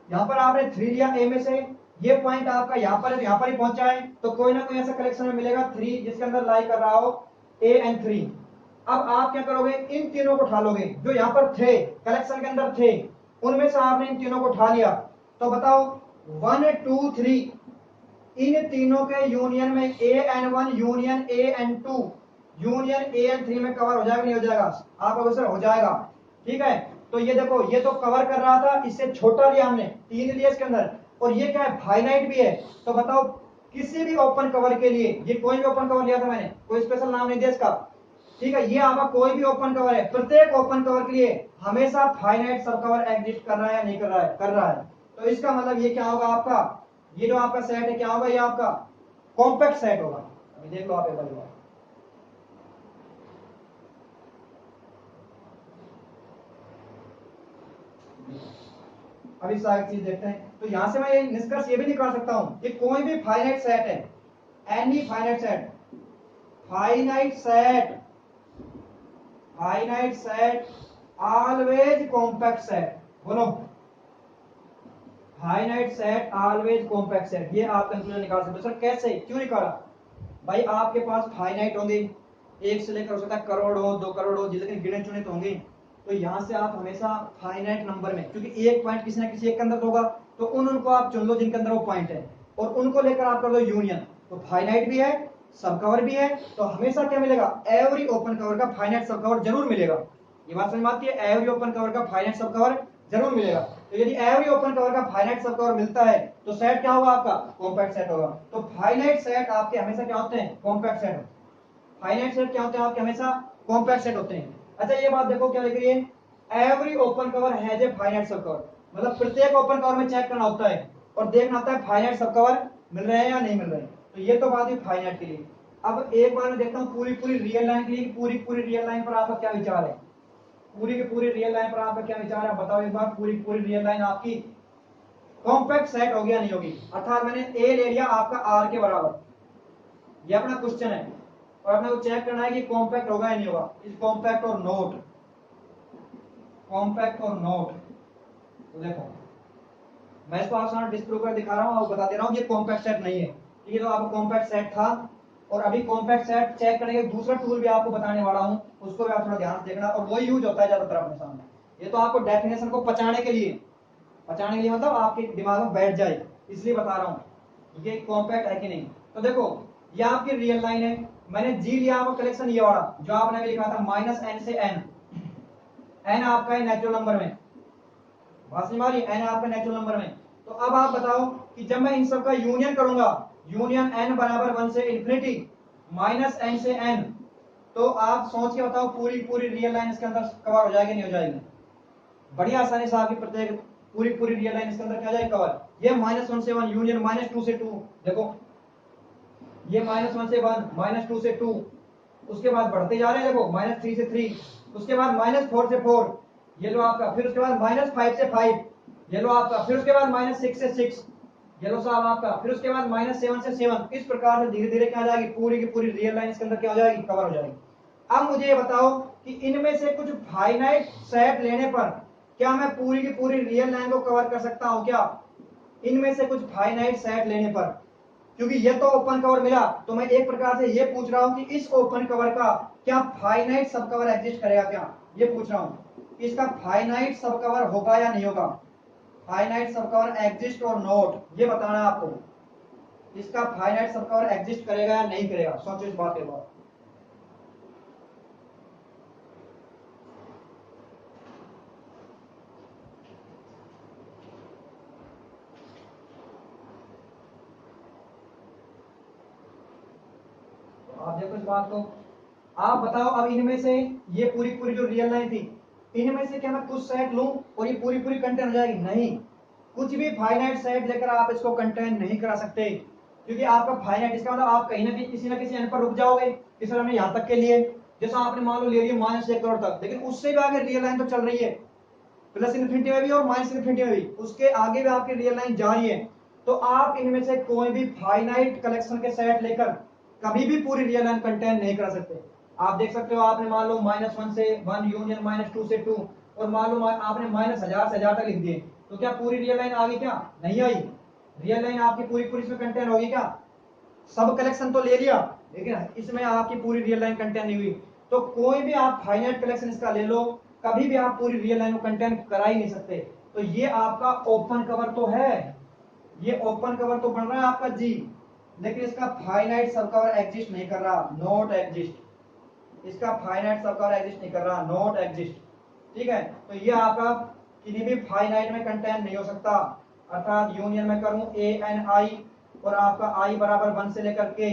यहां पर आपने 3 लिया ए में से, ये पॉइंट आपका यहां पर है, यहां पर ही पहुंचा है, तो कोई ना कोई ऐसा कलेक्शन में मिलेगा 3 जिसके अंदर लाई कर रहा हो an3। अब आप क्या करोगे, इन तीनों को उठा लोगे जो यहां पर थे, कलेक्शन के अंदर थे, उनमें से आपने इन तीनों को उठा लिया। तो बताओ 1 2 3, इन तीनों के यूनियन में an1 union an2 union an3 में कवर हो जाएगा, नहीं हो जाएगा, आपका आंसर हो जाएगा, ठीक है। तो ये देखो, ये तो कवर कर रहा था, इससे छोटा लिया हमने, 3 लिया इसके अंदर, और ये क्या है, फाइनाइट भी है। तो बताओ किसी भी ओपन कवर के लिए, ये कोई भी ओपन कवर लिया था मैंने, कोई स्पेशल नाम नहीं दिया इसका, ठीक है, ये आपका कोई भी ओपन कवर है, प्रत्येक ओपन कवर के लिए हमेशा फाइनाइट सब कवर एग्जिस्ट कर रहा है या नहीं कर रहा है, कर रहा है। तो इसका मतलब ये क्या होगा आपका, ये जो आपका सेट है क्या होगा, ये आपका कॉम्पैक्ट सेट होगा। अभी देख लो आप एक बार, अभी सारी चीज देखते हैं। तो यहां से मैं ये निष्कर्ष ये भी निकाल सकता हूं कि कोई भी फाइनाइट सेट है, any finite set, finite set, finite set always compact set, बोलो finite set always compact set, ये आप कंक्लूजन निकाल सकते हो। सर कैसे, क्यों निकाला भाई, आपके पास फाइनाइट होंगे, एक से लेकर हो सकता है करोड़ हो, 2 करोड़ हो, जितने गिने चुने तो होंगे, तो यहां से आप हमेशा फाइनाइट नंबर में, क्योंकि एक पॉइंट किसी ना किसी एक के अंदर होगा, तो उनको आप चुन लो जिनके अंदर वो पॉइंट है, और उनको लेकर आप कर दो यूनियन, तो फाइनाइट भी है, सब कवर भी है, तो हमेशा क्या मिलेगा, एवरी ओपन कवर का फाइनाइट सब कवर जरूर मिलेगा। ये बात समझ में आती है, एवरी ओपन कवर का फाइनाइट सब कवर जरूर मिलेगा। तो यदि एवरी ओपन कवर का फाइनाइट सब कवर मिलता है, तो सेट क्या होगा आपका, कॉम्पैक्ट सेट होगा। तो फाइनाइट सेट आपके हमेशा क्या होते हैं, कॉम्पैक्ट सेट, फाइनाइट सेट क्या होते हैं आपके, हमेशा कॉम्पैक्ट सेट होते हैं। अच्छा ये बात देखो क्या लिख रही है, every open cover has a finite सब कवर, मतलब प्रत्येक ओपन कवर में चेक करना होता है और देखना होता है फाइनाइट सब कवर मिल रहे हैं या नहीं मिल रहे हैं। तो ये तो बात है फाइनाइट के लिए। अब एक बार मैं देखता हूँ पूरी पूरी रियल लाइन के लिए, पूरी रियल लाइन पर आपका क्या विचार है, पूरी की पूरी रियल लाइन पर आपका क्या विचार है, बताओ एक बार। पूरी पूरी रियल लाइन आपकी कॉम्पैक्ट सेट होगी या नहीं होगी, अर्थात मैंने ए ले लिया आपका आर के बराबर, ये अपना क्वेश्चन है और अपने को चेक करना है कि कॉम्पैक्ट होगा या नहीं होगा, इज कॉम्पैक्ट और नोट, कॉम्पैक्ट और नोट। तो देखो मैं इसको आपके सामने डिस्प्रूव कर दिखा रहा हूं और बता दे रहा हूं ये कॉम्पैक्ट सेट नहीं है, ठीक है। तो आपको कॉम्पैक्ट सेट था और अभी कॉम्पैक्ट सेट चेक करने के दूसरा टूल भी आपको बताने वाला हूं, उसको भी आप थोड़ा ध्यान से देखना, और वो यूज होता है ज्यादातर अपने सामने। ये तो आपको डेफिनेशन को पचाने के लिए मतलब आपके दिमाग में बैठ जाए, इसलिए बता रहा हूं ये कॉम्पैक्ट है कि नहीं। तो देखो ये आपकी रियल लाइन है, मैंने जी लिया आपका कलेक्शन ये वाला जो आपने अभी लिखा था -n से n, n आपका है नेचुरल नंबर में, बात समझ आ रही है, n आपका नेचुरल नंबर में। तो अब आप बताओ कि जब मैं इन सब का यूनियन करूंगा, यूनियन n बराबर 1 से इंफिनिटी -n से n, तो आप सोच के बताओ पूरी पूरी रियल लाइन इसके अंदर कवर हो जाएगी नहीं हो जाएगी। बढ़िया आसानी से आपकी प्रत्येक पूरी पूरी रियल लाइन इसके अंदर क्या जाएगी कवर। ये -1 से 1 यूनियन -2 से 2, देखो ये -1 से 1 -2 से 2, उसके बाद बढ़ते जा रहे हैं देखो -3 से 3, उसके बाद -4 से 4, ये लो आपका, फिर उसके बाद -5 से 5, ये लो आपका, फिर उसके बाद -6 से 6, ये लो साहब आपका, फिर उसके बाद -7 से 7। इस प्रकार से धीरे धीरे क्या हो जाएगी पूरी की पूरी रियल लाइन इसके अंदर क्या हो जाएगी कवर हो जाएगी। अब मुझे ये बताओ कि इनमें से कुछ फाइनाइट सेट लेने पर क्या मैं पूरी की पूरी रियल लाइन को कवर कर सकता हूं क्या, इनमें से कुछ फाइनाइट सेट लेने पर। क्योंकि ये तो ओपन कवर मिला, तो मैं एक प्रकार से ये पूछ रहा हूं कि इस ओपन कवर का क्या फाइनाइट सब कवर एग्जिस्ट करेगा क्या, ये पूछ रहा हूं। इसका फाइनाइट सब कवर होगा या नहीं होगा, फाइनाइट सब कवर एग्जिस्ट और नोट, ये बताना है आपको। इसका फाइनाइट सब कवर एग्जिस्ट करेगा या नहीं करेगा, सोचो इस बात के बाद। आप देखो इस बात को, आप बताओ अब इनमें से ये पूरी पूरी जो रियल लाइन थी, इनमें से क्या मैं कुछ सेट लूं और ये पूरी पूरी कंटेन हो जाएगी, नहीं। कुछ भी फाइनाइट सेट लेकर आप इसको कंटेन नहीं करा सकते, क्योंकि आपका फाइनाइट, इसका मतलब आप कहीं ना किसी एंड पर रुक जाओगे। इस हमने यहां तक के लिए, जैसा आपने मान लो ले लिया -1 करोड़ तक, लेकिन उससे भी आगे रियल लाइन तो चल रही है, प्लस इन्फिनिटी में भी और माइनस इन्फिनिटी में भी, उसके आगे भी आपकी रियल लाइन जा रही है। तो आप इनमें से कोई भी फाइनाइट कलेक्शन के सेट लेकर कभी भी पूरी रियल लाइन कंटेन नहीं कर सकते। आप देख सकते हो आपने मान लो -1 से 1 यूनियन -2 से 2, और मान लो आपने -1000 से 1000 तक लिख दिए, तो क्या पूरी रियल लाइन आ गई क्या, नहीं आई। रियल लाइन आपकी पूरी पूरी इसमें कंटेन होगी क्या, सब कलेक्शन तो ले लिया लेकिन इसमें आपकी पूरी रियल लाइन कंटेन नहीं हुई। तो कोई भी आप फाइनाइट कलेक्शन इसका ले लो, कभी भी आप पूरी रियल लाइन को कंटेंट करा ही नहीं सकते। तो ये आपका ओपन कवर तो है, ये ओपन कवर तो बन रहा है आपका जी, लेकिन इसका फाइनाइट सब कवर एग्जिस्ट नहीं कर रहा, नॉट एग्जिस्ट। इसका फाइनाइट सब कवर एग्जिस्ट नहीं कर रहा, नॉट एग्जिस्ट, ठीक है। तो ये आपका किसी भी फाइनाइट में कंटेंट नहीं हो सकता, अर्थात यूनियन में करूं ANI और आपका I बराबर 1 से लेकर के,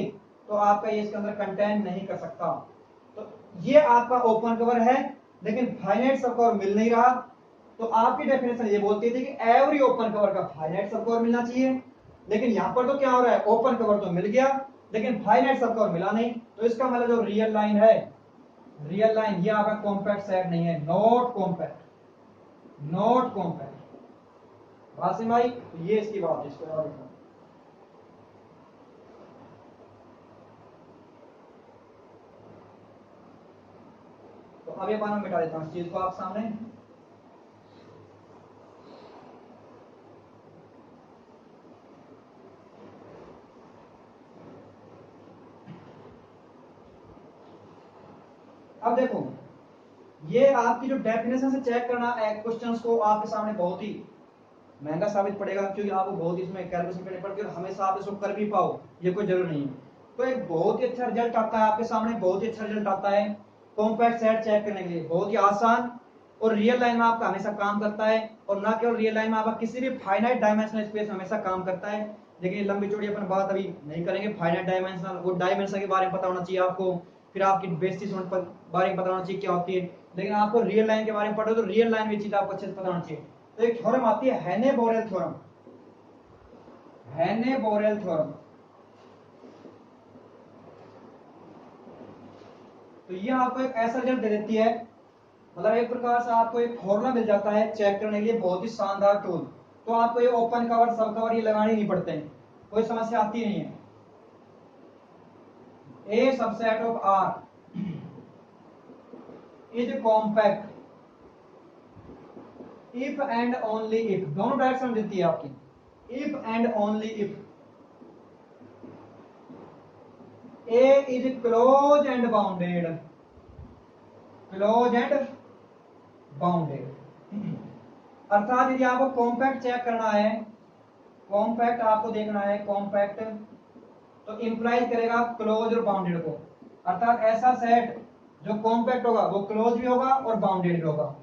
तो आपका ये इसके अंदर कंटेंट नहीं कर सकता। तो ये आपका ओपन कवर है, लेकिन फाइनाइट सब कवर मिल नहीं रहा। तो आपकी डेफिनेशन ये बोलती थी कि एवरी ओपन कवर का फाइनाइट सब कवर मिलना चाहिए, लेकिन यहां पर तो क्या हो रहा है, ओपन कवर तो मिल गया लेकिन फाइनाइट सब कवर मिला नहीं। तो इसका मतलब जो रियल लाइन है, रियल लाइन ये आपका कॉम्पैक्ट सेट नहीं है, not compact, not compact. Wasim भाई ये इसकी बात है, इसको और तो अब ये बात मैं मिटा देता हूं इस चीज को आप सामने। अब देखो ये आपकी जो डेफिनेशन से चेक करना क्वेश्चंस को आपके सामने बहुत ही महंगा साबित पड़ेगा, क्योंकि आपको बहुत इसमें कैलकुलेशन करनी पड़ती है और हमेशा आप इसको कर भी पाओ ये कोई जरूर नहीं है। तो एक बहुत ही अच्छा रिजल्ट आता है आपके सामने, बहुत ही अच्छा रिजल्ट आता है कॉम्पैक्ट सेट चेक करने के लिए, बहुत ही आसान और रियल लाइन में आपका हमेशा काम करता है। और ना केवल रियल लाइन में आपका किसी भी फाइनाइट डायमेंशनल स्पेस में हमेशा काम करता है। लेकिन ये लंबी चौड़ी अपन बात अभी नहीं करेंगे, फाइनाइट डायमेंशनल वो डायमेंशन के बारे में पता होना चाहिए आपको, फिर आपकी बेसिस पर बारे में पता होना चाहिए क्या होती है, लेकिन आपको रियल लाइन के बारे में पढ़ो तो रियल लाइन में चीज आपको अच्छे से पता होना चाहिए। तो एक थ्योरम आती है हेने-बोरेल थ्योरम, हेने-बोरेल थ्योरम। तो ये आपको एक ऐसा रिजल्ट दे देती है, मतलब एक प्रकार से आपको एक फॉर्मूला मिल जाता है चेक करने के लिए, बहुत ही शानदार टूल। तो आपको ये ओपन कवर सब कवर ये लगाने नहीं पड़ते हैं, कोई समस्या आती नहीं है। A subset of R is compact if and only if, दोनों डायरेक्शन देती है आपकी, if and only if A is close and bounded, close and bounded. अर्थात यदि आपको कॉम्पैक्ट चेक करना है, कॉम्पैक्ट आपको देखना है, कॉम्पैक्ट तो इंप्लाइज करेगा क्लोज और बाउंडेड को। अर्थात ऐसा सेट जो कॉम्पैक्ट होगा वो क्लोज भी होगा और बाउंडेड भी होगा।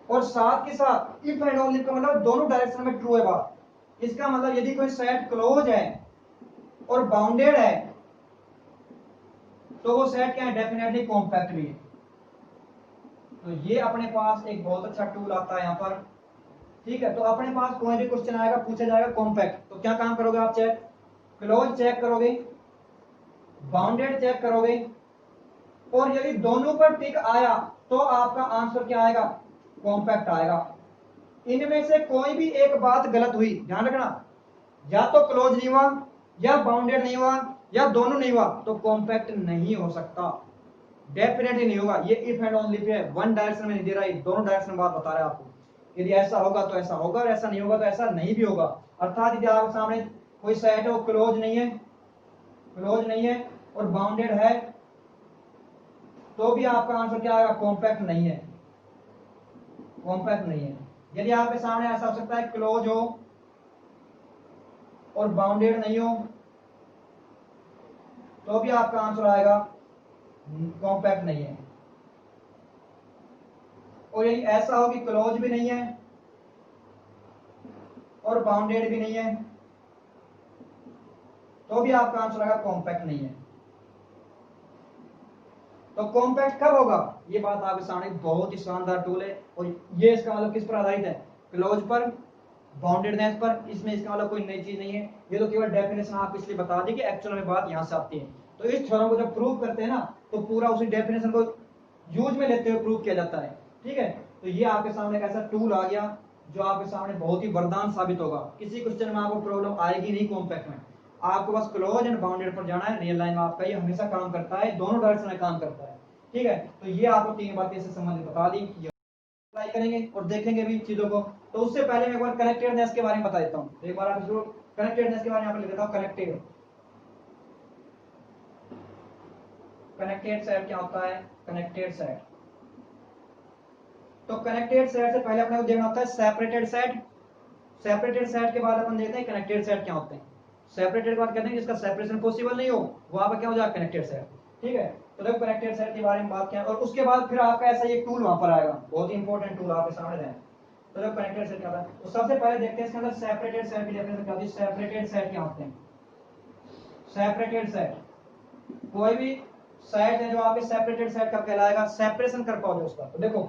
और साथ के साथ इफ एंड ओनली का मतलब दोनों डायरेक्शन में ट्रू है बात। इसका मतलब यदि कोई सेट क्लोज है और बाउंडेड है तो वो सेट क्या है, डेफिनेटली कॉम्पैक्ट भी है। तो ये अपने पास एक बहुत अच्छा टूल आता है यहाँ पर, ठीक है। तो अपने पास कोई भी क्वेश्चन आएगा पूछा जाएगा कॉम्पैक्ट, तो क्या काम करोगे आप, चेक क्लोज चेक करोगे, बाउंडेड चेक करोगे, और यदि दोनों पर टिक आया तो आपका आंसर क्या आएगा, कॉम्पैक्ट आएगा। इनमें से कोई भी एक बात गलत हुई, ध्यान रखना, या तो क्लोज नहीं हुआ, या बाउंडेड नहीं हुआ, या दोनों नहीं हुआ, तो कॉम्पैक्ट नहीं हो सकता, डेफिनेटली नहीं होगा। ये if and only pay one direction में नहीं दे रहा है, दोनों डायरेक्शन में बात बता रहा है आपको। यदि ऐसा होगा तो ऐसा होगा, और ऐसा नहीं होगा तो ऐसा नहीं भी होगा। अर्थात यदि आपके सामने कोई सेट है वो क्लोज नहीं है, क्लोज नहीं है और बाउंडेड है, तो भी आपका आंसर क्या आएगा, कॉम्पैक्ट नहीं है, कॉम्पैक्ट नहीं है। यदि आपके सामने ऐसा हो सकता है क्लोज हो और बाउंडेड नहीं हो, तो भी आपका आंसर आएगा कॉम्पैक्ट नहीं है। और यदि ऐसा हो कि क्लोज भी नहीं है और बाउंडेड भी नहीं है, तो भी आपका आंसर आएगा कॉम्पैक्ट नहीं है। तो कॉम्पैक्ट कब होगा, ये बात आपके सामने बहुत ही शानदार टूल है। और ये इसका मतलब किस पर आधारित है, क्लोज पर, बाउंडेडनेस पर। इसमें इसका मतलब कोई नई चीज नहीं है, ये तो केवल डेफिनेशन आपको इसलिए बता दी कि एक्चुअल में बात यहां से आती है। तो इस थ्योरम को जब प्रूव करते हैं ना, तो पूरा उसी डेफिनेशन को यूज में लेते हुए प्रूव किया जाता है, ठीक है। तो ये आपके सामने एक ऐसा टूल आ गया जो आपके सामने बहुत ही वरदान साबित होगा। किसी क्वेश्चन में आपको प्रॉब्लम आएगी नहीं कॉम्पैक्ट में, आपको बस क्लोज एंड बाउंडेड पर जाना है। रियल लाइन में आपका ये हमेशा काम करता है, दोनों डायरेक्शन में काम करता है, ठीक है। तो ये आपको तीन बातें इससे संबंधित बता दी, अप्लाई करेंगे और देखेंगे भी चीजों को। तो उससे पहले मैं एक बार कनेक्टेडनेस के बारे में बता देता हूँ। एक बार आप जरूर कनेक्टेडनेस के बारे में यहाँ पर लिख देता हूँ, कनेक्टेड, कनेक्टेड सेट क्या होता है, कनेक्टेड सेट। तो कनेक्टेड सेट से पहले अपने को देखना होता है सेपरेटेड सेट, सेपरेटेड सेट के बाद अपन देखते हैं कनेक्टेड सेट क्या होते हैं। सेपरेटेड के बाद कहते हैं जिसका सेपरेशन पॉसिबल नहीं हो, वहां पर क्या हो जाएगा, कनेक्टेड सेट, ठीक है। तो देखो कनेक्टेड सेट के बारे में बात किया, और उसके बाद फिर आपका ऐसा एक टूल वहां पर आएगा, बहुत ही इंपॉर्टेंट टूल आपके सामने है। तो देखो कनेक्टेड सेट क्या होता है, तो सबसे पहले देखते हैं इसके अंदर सेपरेटेड सेट की डेफिनेशन क्या होती है। सेपरेटेड सेट क्या होते हैं, सेपरेटेड सेट कोई भी सेट है जो आपके सेपरेटेड सेट कब कहलाएगा, सेपरेशन कर पाओगे उसका। तो देखो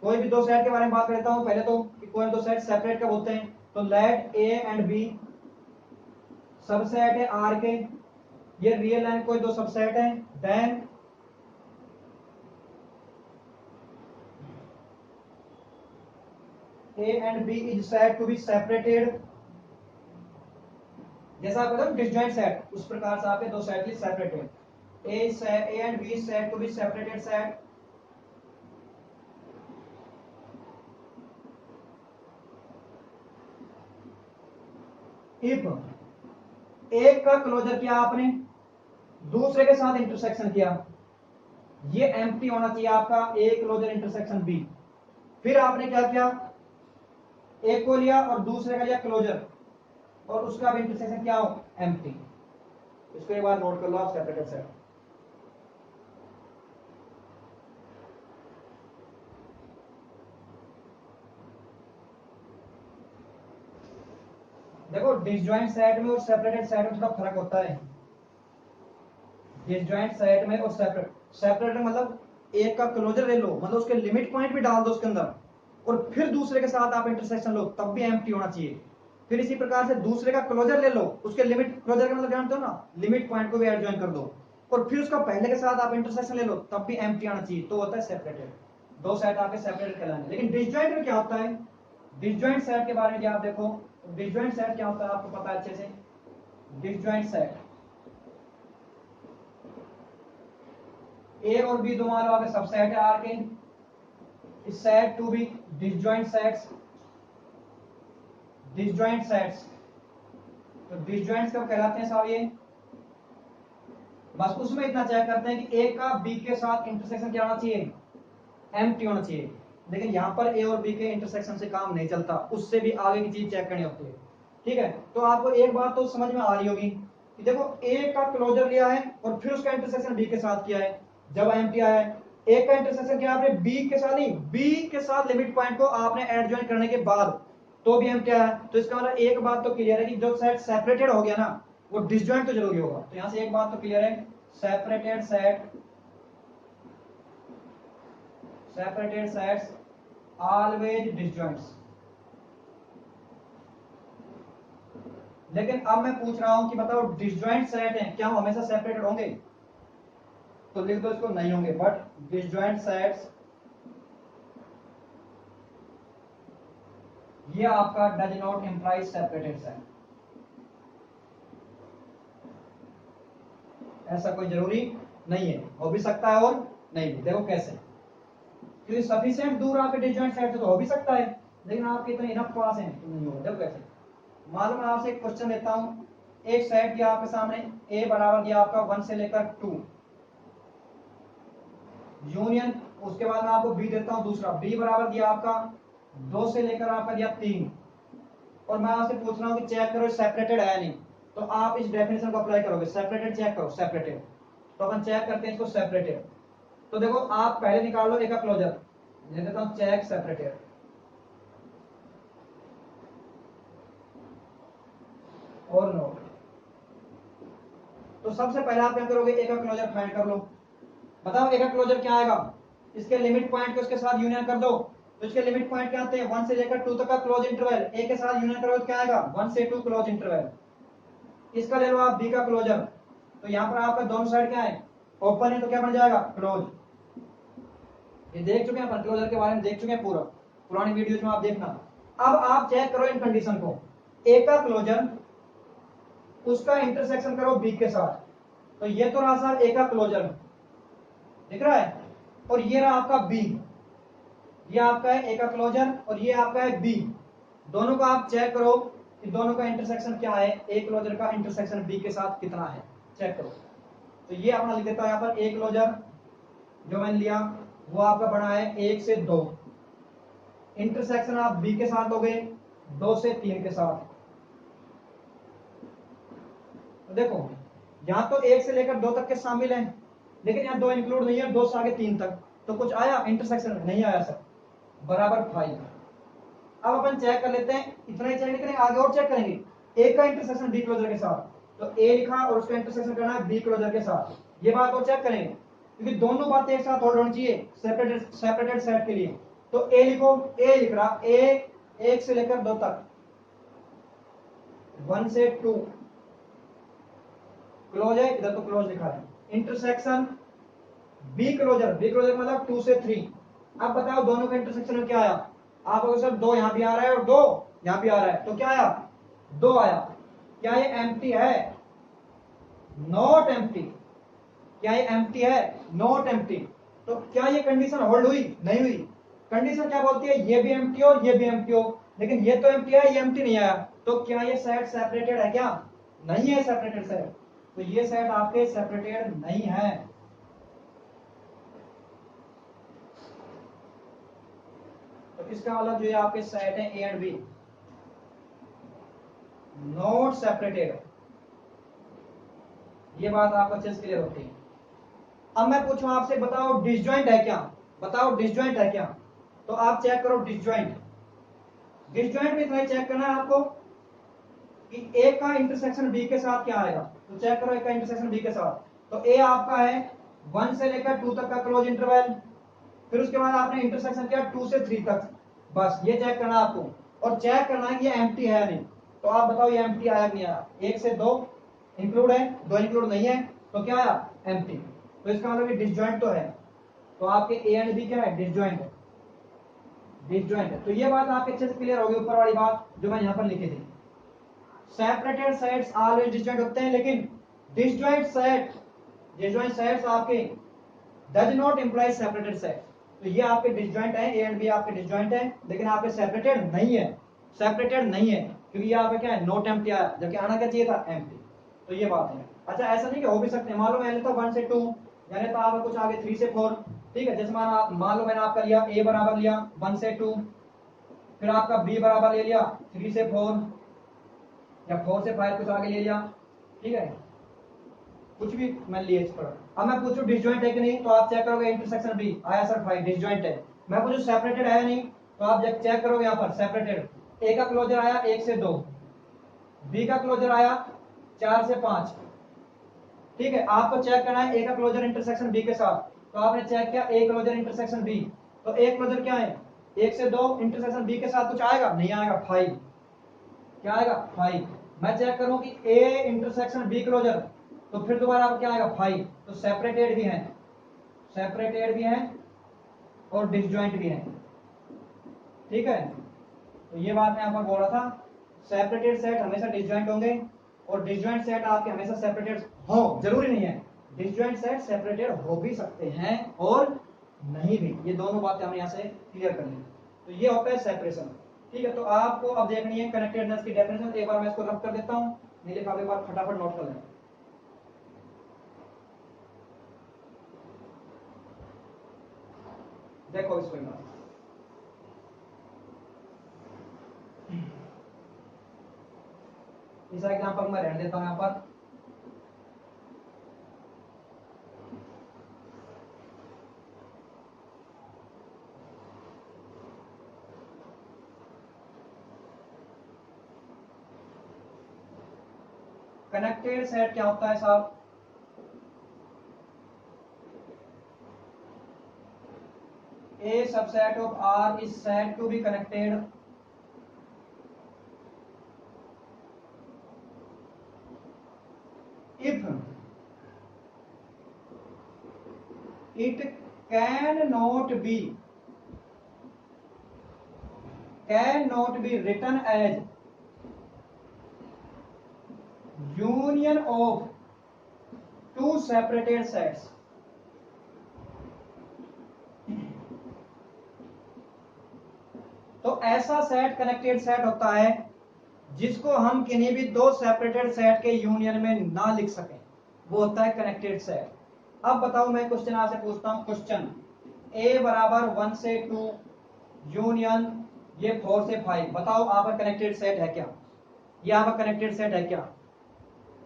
कोई भी दो सेट के बारे में बात करता हूं पहले, तो कोई दो सेट सेपरेट कब होते हैं, तो let A and B subset है आर के, ये रियल लाइन कोई दो सबसेट है, then A and B is set to be separated. जैसा आप बताओ डिसजॉइंट सेट, उस प्रकार से आपके दो set is separated, A and B set to be separated set if एक का क्लोजर किया आपने, दूसरे के साथ इंटरसेक्शन किया, ये एम्प्टी होना चाहिए आपका ए क्लोजर इंटरसेक्शन बी। फिर आपने क्या किया, एक को लिया और दूसरे का लिया क्लोजर, और उसका भी इंटरसेक्शन क्या हो, एम्प्टी। इसको एक बार नोट कर लो आप, सेपरेटेड सेट। देखो डिसजॉइंट सेट में और सेपरेटेड सेट में थोड़ा फर्क होता है। डिसजॉइंट सेट में और सेपरेट, सेपरेट मतलब एक का क्लोजर ले लो, मतलब उसके लिमिट पॉइंट भी डाल दो उसके अंदर, और फिर दूसरे के साथ आप इंटरसेक्शन लो, तब भी एम्प्टी होना चाहिए। फिर इसी प्रकार से दूसरे का क्लोजर ले लो, उसके लिमिट, क्लोजर का मतलब जानते हो ना, लिमिट पॉइंट को भी ऐड ज्वाइन कर दो, और फिर उसका पहले के साथ आप इंटरसेक्शन ले लो, तब भी एम्प्टी आना चाहिए, तो होता है सेपरेटेड। दो सेट आपके सेपरेटेड कहलाएंगे। लेकिन डिसजॉइंट में क्या होता है, डिसजॉइंट सेट के बारे में आप देखो, डिसजॉइंट सेट क्या होता है आपको पता है अच्छे से। डिसजॉइंट सेट, ए और बी दो मान लो आपके सबसेट है आर के, इस set to be disjoint sets, disjoint sets. तो डिसजॉइंट्स कब कहलाते हैं साहब, ये बस उसमें इतना चेक करते हैं कि ए का बी के साथ इंटरसेक्शन क्या होना चाहिए, एम्प्टी होना चाहिए। लेकिन यहां पर ए और बी के इंटरसेक्शन से काम नहीं चलता, उससे भी आगे की चीज चेक करनी होती है। ठीक है, तो आपको एक बात तो समझ में आ रही होगी कि देखो ए का क्लोजर लिया है और फिर उसका इंटरसेक्शन बी के साथ किया है, जब एम्प्टी आया है। ए का इंटरसेक्शन किया आपने बी के साथ, नहीं, बी के साथ लिमिट पॉइंट को आपने एड ज्वाइन करने के बाद तो भी एम्प्टी आया। तो इसका मतलब एक बात तो क्लियर है कि जो सेट सेपरेटेड हो गया ना, वो डिसजॉइंट तो जरूरी होगा। तो यहां से एक बात तो क्लियर है, separated set, separated sets always disjoints। लेकिन अब मैं पूछ रहा हूं कि बताओ डिसजॉइंट सेट हैं, क्या वो हमेशा सेपरेटेड होंगे, तो लिख दो इसको नहीं होंगे, बट डिसजॉइंट सेट्स, ये आपका does not imply separated set. ऐसा कोई जरूरी नहीं है, हो भी सकता है और नहीं भी। देखो कैसे, क्योंकि सफिशिएंट दूर आपके डिसजॉइंट सेट से तो हो भी सकता है, लेकिन आपके इतने इनफ पास हैं तो नहीं होगा। देखो कैसे, मालूम मैं आपसे एक क्वेश्चन लेता हूं, एक सेट दिया आपके सामने, ए बराबर दिया आपका 1 से लेकर 2 यूनियन, उसके बाद मैं आपको बी देता हूं दूसरा, बी बराबर दिया आपका 2 से लेकर आपका दिया 3, और मैं आपसे पूछ रहा हूं कि चेक करो सेपरेटेड है नहीं, तो आप इस डेफिनेशन को अप्लाई करोगे, सेपरेटेड चेक करो, सेपरेटेड। तो अपन चेक करते हैं इसको सेपरेटेड। तो देखो आप पहले निकाल लो ए का क्लोजर, ले देता हूं चेक सेपरेटेड, और नोट। तो सबसे पहले आप क्या करोगे, ए का क्लोजर फाइंड कर लो। बताओ ए का क्लोजर क्या आएगा, इसके लिमिट पॉइंट को इसके साथ यूनियन कर दो, तो इसके लिमिट पॉइंट क्या आते हैं, 1 से लेकर 2 तक का क्लोज इंटरवल, ए के साथ यूनियन करोगे तो क्या आएगा, 1 से 2 क्लोज इंटरवल। इसका ले लो आप बी का क्लोजर, तो यहां पर आपका दोनों साइड क्या है, ओपन है, तो क्या बन जाएगा, क्लोज। ये देख चुके हैं अपन, क्लोजर के बारे में देख चुके हैं पूरा, पुरानी वीडियोज में आप देखना। अब आप चेक करो इन कंडीशन को, ए का क्लोजर, उसका इंटरसेक्शन करो बी के साथ, तो ये तो रहा साहब ए का क्लोजर, दिख रहा है, और ये रहा आपका बी, ये आपका है ए का क्लोजर और ये आपका है बी। दोनों का आप चेक करो कि दोनों का इंटरसेक्शन क्या है, ए क्लोजर का इंटरसेक्शन बी के साथ कितना है, चेक करो। तो ये अपना लिख देता है यहाँ पर, ए क्लोजर जो मैंने लिया वो आपका बना है 1 से 2, इंटरसेक्शन आप बी के साथ लोगे 2 से 3 के साथ। तो देखो यहाँ तो 1 से लेकर 2 तक के शामिल हैं, लेकिन यहाँ 2 इंक्लूड नहीं है, 2 से आगे 3 तक, तो कुछ आया इंटरसेक्शन, नहीं आया सर, बराबर 5। अब अपन चेक कर लेते हैं, इतना ही चेक नहीं करेंगे, आगे और चेक करेंगे, ए का इंटरसेक्शन बी क्लोजर के साथ, तो ए लिखा और उसका इंटरसेक्शन करना है बी क्लोजर के साथ, ये बात और चेक करेंगे, क्योंकि दोनों बातें एक साथ होल्ड होनी चाहिए सेपरेटेड सेट के लिए। तो ए लिखो, ए लिख रहा, ए 1 से लेकर 2 तक, 1 से 2 क्लोज है, इधर तो क्लोज लिखा है, intersection be closer, be closer मतलब 2 से 3। अब बताओ दोनों का इंटरसेक्शन में क्या आया, आप अगर सर 2 यहां भी आ रहा है और 2 यहां भी आ रहा है, तो क्या आया, 2 आया। क्या ये एम्प्टी है, नॉट एम्प्टी, क्या ये एम्प्टी है, नॉट एम्प्टी। तो क्या ये कंडीशन होल्ड हुई, नहीं हुई। कंडीशन क्या बोलती है, ये भी एम्प्टी हो ये भी एम्प्टी हो, लेकिन ये तो एम्प्टी है, ये एम्प्टी नहीं आया, तो क्या ये सेट सेपरेटेड है, क्या नहीं है सेपरेटेड सेट, तो ये सेट आपके सेपरेटेड नहीं है। तो इसका मतलब जो आपके सेट है A and B not separated, ये बात आपको अच्छे से क्लियर होती है। अब मैं पूछूं आपसे, बताओ डिसजॉइंट है क्या, बताओ डिसजॉइंट है क्या, तो आप चेक करो डिसजॉइंट। डिसजॉइंट में इतना चेक करना है आपको कि ए का इंटरसेक्शन बी के साथ क्या आएगा, तो चेक करो ए का इंटरसेक्शन बी के साथ, तो ए आपका है 1 से लेकर 2 तक का क्लोज इंटरवल, फिर उसके बाद आपने इंटरसेक्शन किया 2 से 3 तक, बस ये चेक करना आपको, और चेक करना है कि ये एम्प्टी है नहीं। तो आप बताओ ये एम्प्टी आया नहीं आया? 1 से 2 इंक्लूड है, 2 इंक्लूड नहीं है, तो क्या आया? एम्प्टी। तो इसका मतलब ये डिसजॉइंट तो है, तो आपके ए एंड बी क्या है? डिसजॉइंट है, डिसजॉइंट है। तो ये बात आपके अच्छे से क्लियर होगी, ऊपर वाली बात जो मैं यहाँ पर लिखी थी। सेपरेटेड सेट्स ऑलवेज डिसजॉइंट होते हैं, लेकिन डिसजॉइंट सेट, डिसजॉइंट सेट्स आपके does not imply separated set. तो ये आपके डिसजॉइंट है, ए एंड बी आपके डिसजॉइंट है, लेकिन आपके सेपरेटेड नहीं है, सेपरेटेड नहीं है, क्योंकि ये आपका क्या है? नॉट एम्प्टी आया, जबकि आना क्या चाहिए था? एम्प्टी। तो ये बात है। अच्छा, ऐसा नहीं कि हो भी सकते हैं, मान लो मैंने तो 1 से 2, यानी तो आपका कुछ आगे 3 से 4, ठीक है। जैसे मान लो मैंने आपका लिया ए बराबर लिया 1 से 2, फिर आपका बी बराबर ले लिया 3 से 4, या 4 से 5 कुछ आगे ले लिया, ठीक है, कुछ भी मैं लिए इस पर। अब मैं पूछूं डिसजॉइंट है कि नहीं, तो आप चेक करोगे इंटरसेक्शन बी आया सर 5 डिसजॉइंट है। मैं पूछूं सेपरेटेड है नहीं, तो आप जब चेक करोगे यहाँ पर सेपरेटेड, ए का क्लोजर आया 1 से 2, बी का क्लोजर आया 4 से 5, ठीक है। आपको चेक करना है ए का क्लोजर इंटरसेक्शन बी के साथ, तो आपने चेक किया ए क्लोजर इंटरसेक्शन बी, तो ए क्लोजर क्या है? 1 से 2 इंटरसेक्शन बी के साथ कुछ आएगा? नहीं आएगा, 5। क्या आएगा? 5। मैं चेक करूं कि ए इंटरसेक्शन बी क्लोजर, तो फिर दोबारा आप क्या आएगा? 5। तो सेपरेटेड भी है, सेपरेटेड भी है और डिसजॉइंट भी है, ठीक है। तो ये बात मैं यहाँ पर बोल रहा था, सेपरेटेड सेट हमेशा डिसजॉइंट होंगे, और डिसजॉइंट सेट आपके हमेशा सेपरेटेड हो, जरूरी नहीं है। डिसजॉइंट सेट सेपरेटेड हो भी सकते हैं और नहीं भी, ये दोनों बातें हमें यहाँ से क्लियर कर ली। तो ये होता है सेपरेशन, ठीक है। तो आपको अब देखनी है कनेक्टेडनेस की डेफिनेशन। एक बार मैं इसको रफ कर देता हूँ, नहीं लिखा एक बार फटाफट नोट कर लें। देखो इसको एक बार, इस एग्जांपल में रहने देता हूं यहां पर। कनेक्टेड सेट क्या होता है साहब? A subset of R is said to be connected if it cannot be written as union of two separated sets. तो ऐसा सेट कनेक्टेड सेट होता है जिसको हम किन्हीं भी दो सेपरेटेड सेट के यूनियन में ना लिख सकें, वो होता है कनेक्टेड सेट। अब बताओ, मैं क्वेश्चन आपसे पूछता हूं, क्वेश्चन a बराबर 1 से 2 यूनियन ये 4 से 5, बताओ आपका कनेक्टेड सेट है क्या? ये आपका कनेक्टेड सेट है क्या?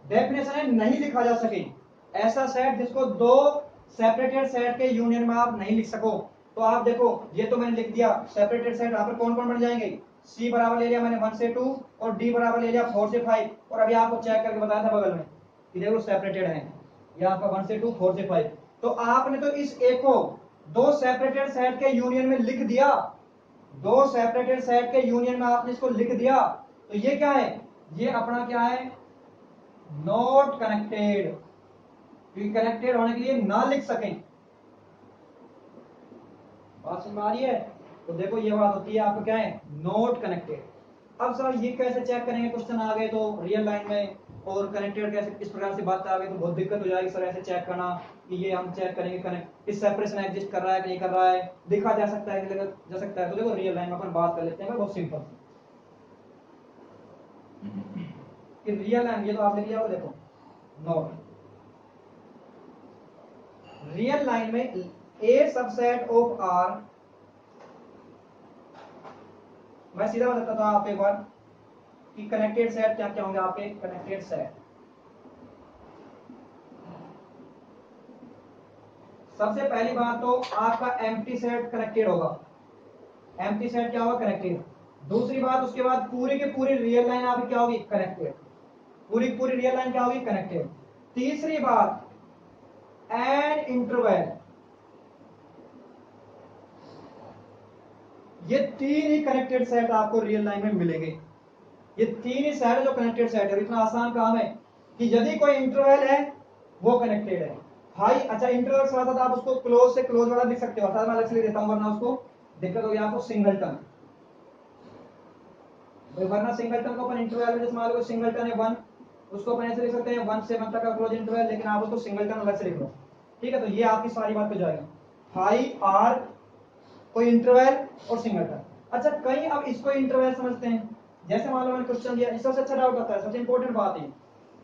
डेफिनेशन है नहीं लिखा जा सके, ऐसा सेट जिसको दो सेपरेटेड सेट के यूनियन में आप नहीं लिख सको। तो आप देखो, ये तो मैंने लिख दिया सेपरेटेड सेट, यहाँ पर कौन कौन बन जाएंगे? सी बराबर ले लिया मैंने 1 से 2, और डी बराबर ले लिया 4 से 5, और अभी आपको चेक करके बताया था बगल में कि देखो सेपरेटेड है, ये आपका 1 से 2 4 से 5। तो आपने तो इस ए को दो सेपरेटेड सेट के यूनियन में लिख दिया, दो सेपरेटेड सेट के यूनियन में आपने इसको लिख दिया, तो ये क्या है? ये अपना क्या है? नॉट कनेक्टेड, क्योंकि कनेक्टेड होने के लिए ना लिख सकें। बात समझ में आ रही है? तो देखो ये बात होती है आपको क्या है? Not connected. अब सर ये कैसे चेक करेंगे? क्वेश्चन आ गए तो रियल लाइन में, और कनेक्टेड कैसे, इस प्रकार से बात आ गई तो बहुत दिक्कत हो जाएगी सर ऐसे चेक करना, कि ये हम चेक करेंगे कनेक्ट इस सेपरेशन एग्जिस्ट कर रहा है कि नहीं कर रहा है, दिखा जा सकता है कि जा सकता है। तो देखो रियल लाइन में अपन बात कर लेते हैं, बहुत सिंपल कि रियल लाइन, ये तो आप लिख लिया, देखो नॉट रियल लाइन में ए सबसेट ऑफ आर, मैं सीधा बताता हूं आपको एक बार कि कनेक्टेड सेट क्या क्या होंगे आपके कनेक्टेड सेट। सबसे पहली बात तो आपका एम्प्टी सेट कनेक्टेड होगा, एम्प्टी सेट क्या होगा? कनेक्टेड। दूसरी बात, उसके बाद पूरी की पूरी रियल लाइन आपकी क्या होगी? कनेक्टेड, पूरी की पूरी रियल लाइन क्या होगी? कनेक्टेड। तीसरी बात, एन इंटरवल, ये तीन ही कनेक्टेड सेट आपको रियल लाइन में मिलेंगे। ये तीन ही सेट जो कनेक्टेड सेट है, इतना आसान काम है कि यदि कोई इंटरवल है वो कनेक्टेड है। हाई अच्छा इंटरवल के साथ आप उसको क्लोज से क्लोज वाला लिख सकते हो, अर्थात मैं अलग से लिख देता हूं वरना उसको दिक्कत होगी आपको। सिंगलटन, वरना सिंगलटन को अपन इंटरवल में जैसे मान लो सिंगलटन है 1, उसको अपन ऐसे लिख सकते हैं 1 से 1 तक का क्लोज इंटरवल, लेकिन आप उसको सिंगलटन अलग से लिख लो। ठीक है, तो ये आपकी सारी बात हो जाएगी। हाई आर कोई इंटरवल और सिंगलटन। अच्छा कई अब इसको इंटरवल समझते हैं, जैसे मान लो मैंने क्वेश्चन दिया, इससे अच्छा डाउट आता है, सबसे इंपॉर्टेंट बात है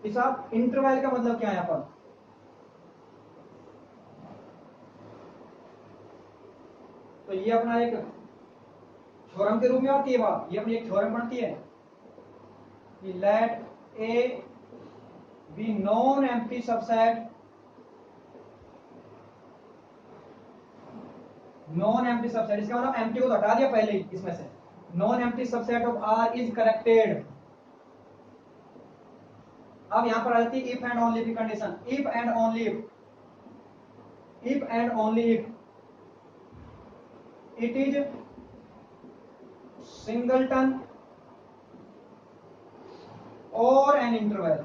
कि साहब इंटरवल का मतलब क्या है यहाँ पर। तो ये अपना एक थ्योरम के रूप में आती है बात, ये अपनी एक थ्योरम बनती है कि let A B non empty subset, non empty subset इसका मतलब एम्प्टी को तो हटा दिया पहले ही इसमें से, non empty subset of R is connected. अब यहां पर आ जाती है इफ एंड ओनली की condition, if and only if and only if it is singleton or an interval.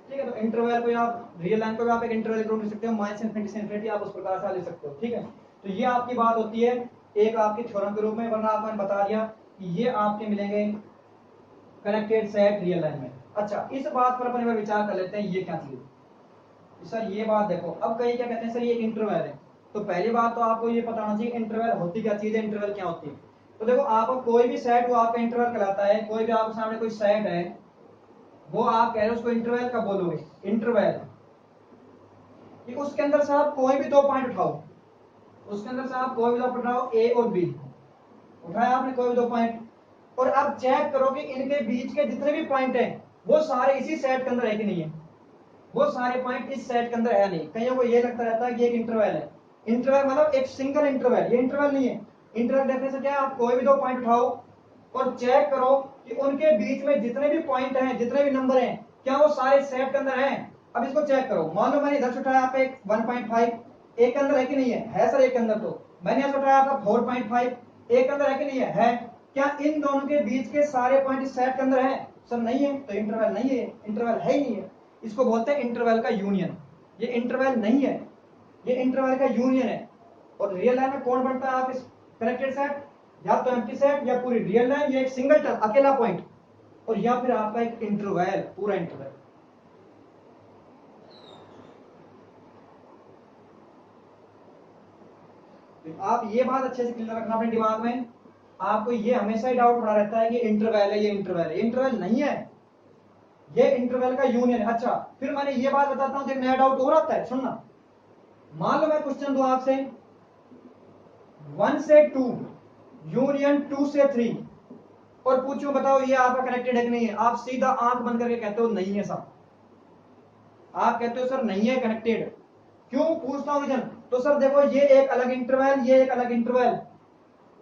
ठीक है, तो इंटरवल को आप रियल लाइन को भी आप एक इंटरवल के रूप में लिख सकते हो, माइनस इनफिनिटी से इनफिनिटी आप उस प्रकार से लिख सकते हो। ठीक है, तो ये आपकी बात होती है एक आपकी थ्योरम के रूप में, वरना आपको मैंने बता दिया कि ये आपके मिलेंगे कनेक्टेड सेट रियल लाइन में। अच्छा इस बात पर अपन एक बार विचार कर लेते हैं, ये क्या चीज सर, ये बात देखो। अब कई क्या कहते हैं सर ये इंटरवल है, तो पहली बात तो आपको ये पता होना चाहिए इंटरवल होती क्या चीज है, इंटरवल क्या होती है। तो देखो आप कोई भी सेट वो आपका इंटरवल कहलाता है, कोई भी आपके सामने कोई सेट है वो आप कह रहे हो उसको इंटरवल कब बोलोगे, इंटरवल कि उसके अंदर से आप कोई भी दो पॉइंट उठाओ, उसके अंदर से आप कोई भी दो पॉइंट उठाओ, ए और बी उठाया आपने कोई भी दो पॉइंट, और अब चेक करो कि इनके बीच के जितने भी पॉइंट हैं वो सारे इसी सेट के अंदर है कि नहीं है, वो सारे पॉइंट इस सेट के अंदर है नहीं। कईयों को ये लगता रहता है कि एक इंटरवल है, इंटरवल मतलब एक सिंगल इंटरवल, ये इंटरवल नहीं है। इंटरवल डेफिनेशन क्या है, आप कोई भी दो पॉइंट उठाओ और चेक करो कि उनके बीच में जितने भी पॉइंट हैं, जितने भी नंबर हैं, क्या वो सारे सेट के अंदर हैं। अब इसको चेक करो, मान लो मैंने इधर से उठाया आपका एक 1.5, एक के अंदर है कि नहीं है सर, एक के अंदर। तो मैंने यहाँ से उठाया आपका 4.5, एक के अंदर है कि नहीं है। क्या इन दोनों के बीच के सारे पॉइंट इस सेट के अंदर है सर, नहीं है, तो इंटरवल नहीं है, इंटरवल है ही नहीं है। इसको बोलते हैं इंटरवल का यूनियन। ये इंटरवल नहीं है, ये इंटरवल का यूनियन है। और रियल लाइन में कौन बनता है आप इस कनेक्टेड सेट, या तो एम्प्टी सेट या पूरी रियल लाइन या एक सिंगल टर्म अकेला पॉइंट, और या फिर आपका एक इंटरवल पूरा इंटरवल। आप ये बात अच्छे से क्लियर रखना अपने दिमाग में, आपको ये हमेशा ही डाउट पड़ा रहता है कि इंटरवल है, ये इंटरवल है, इंटरवल नहीं है, ये इंटरवल का यूनियन है। अच्छा फिर मैंने ये बात बताता हूं, एक नया डाउट और आता है, सुनना। मान लो मैं क्वेश्चन दूं आपसे 1 से 2 यूनियन 2 से 3 और पूछूं बताओ ये आपका कनेक्टेड है कि नहीं है, आप सीधा आंख बंद करके कहते हो नहीं है साहब, आप कहते हो सर नहीं है कनेक्टेड। क्यों पूछता हूं रीजन, तो सर देखो ये एक अलग इंटरवल, ये एक अलग इंटरवल,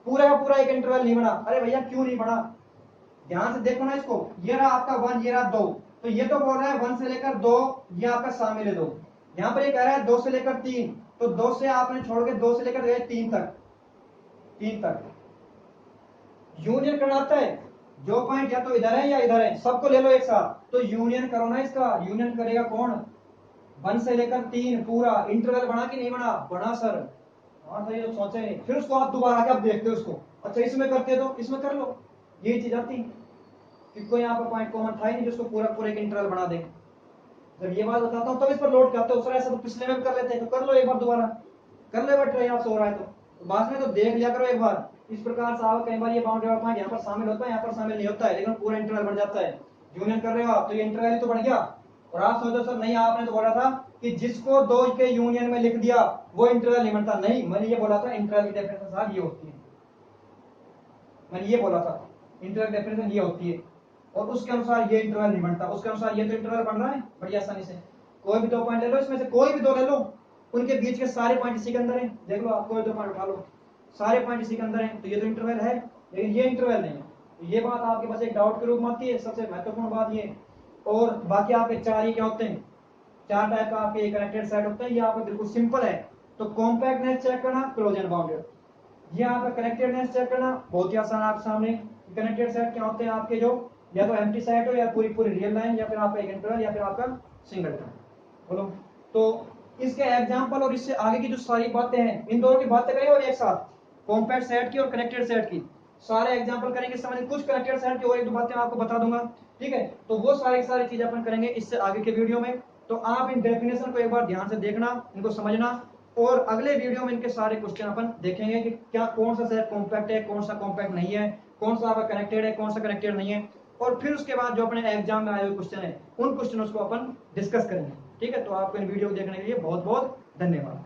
पूरा का पूरा एक इंटरवल नहीं बना। अरे भैया क्यों नहीं बना, ध्यान से देखो ना इसको, ये रहा आपका 1, ये रहा 2, तो ये तो बोल रहा है 1 से लेकर 2, ये आपका शामिल है 2। यहां पर ये कह रहा है 2 से लेकर 3, तो 2 से आपने छोड़ के 2 से लेकर गए 3 तक, 3 तक यूनियन करना आता है। जो पॉइंट या तो इधर है या इधर है, सबको ले लो एक साथ, तो यूनियन करो ना इसका। यूनियन करेगा कौन, 1 से लेकर 3 पूरा इंटरवल बना कि नहीं बना, बना सर। हाँ सही, तो सोचे नहीं, फिर उसको आप दोबारा के आप देखते हो उसको, अच्छा इसमें करते तो इसमें कर लो, यही चीज आती कि कोई यहाँ पर पॉइंट कॉमन था ही नहीं जिसको पूरा पूरा एक इंटरवल बना दे। जब ये बात बताता हूँ तब इस पर लोड करते हो, सर ऐसा तो पिछले में भी कर लेते हैं, तो कर लो एक बार, दोबारा कर लो एक बार ट्राई, आपसे हो रहा है तो बाद में तो देख लिया करो एक बार। इस प्रकार से आप कई बार ये बाउंड्री पॉइंट यहाँ पर शामिल होता है, यहाँ पर शामिल नहीं होता है, लेकिन पूरा इंटरवल बन जाता है। यूनियन कर रहे हो आप तो ये इंटरवल तो बन गया। और आप सोचो सर नहीं, आपने तो बोला था कि जिसको दो के यूनियन में लिख दिया वो इंटरवल नहीं बनता। नहीं, मैंने ये बोला था इंटरवल की डेफिनेशन साहब ये होती है, मैंने ये बोला था इंटरवल डेफिनेशन ये होती है, और उसके अनुसार ये इंटरवल नहीं बनता, उसके अनुसार ये तो इंटरवल बन रहा है बड़ी आसानी से। कोई भी दो पॉइंट ले लो, इसमें से कोई भी दो ले लो, उनके बीच के सारे पॉइंट इसी के अंदर है, देख लो आप कोई दो पॉइंट उठा लो, सारे पॉइंट इसी के अंदर है, तो ये तो इंटरवल है, लेकिन ये इंटरवल नहीं है। तो ये बात आपके पास एक डाउट के रूप में आती है, सबसे महत्वपूर्ण बात ये। और बाकी आपके चार ही क्या होते हैं, चार टाइप का आपके कनेक्टेड सेट होते हैं, ये आपको बिल्कुल सिंपल है, तो कॉम्पैक्टनेस चेक करना, क्लोज एंड बाउंडेड। यहाँ पे कनेक्टेडनेस चेक करना बहुत ही आसान आप सामने। कनेक्टेड सेट क्या होते हैं आपके, जो या तो एम्प्टी सेट हो या पूरी पूरी रियल लाइन, या फिर आपका एक इंटरवल, या फिर आपका सिंगलटन। बोलो तो इसके एग्जांपल और इससे आगे की जो सारी बातें हैं, इन दोनों की बातें करेंगे और एक साथ कॉम्पैक्ट सेट की और कनेक्टेड सेट की सारे एग्जांपल करेंगे। समझ कुछ कनेक्टेड सेट की और एक दो बातें आपको बता दूंगा, ठीक है। तो वो सारी चीजें अपन करेंगे इससे आगे के वीडियो में। तो आप इन डेफिनेशन को एक बार ध्यान से देखना, इनको समझना, और अगले वीडियो में इनके सारे क्वेश्चन अपन देखेंगे कि क्या कौन सा सेट कॉम्पैक्ट है, कौन सा कॉम्पैक्ट नहीं है, कौन सा आपका कनेक्टेड है, कौन सा कनेक्टेड नहीं है। और फिर उसके बाद जो अपने एग्जाम में आए हुए क्वेश्चन है उन क्वेश्चनों को अपन डिस्कस करेंगे, ठीक है। तो आपको इन वीडियो को देखने के लिए बहुत बहुत धन्यवाद।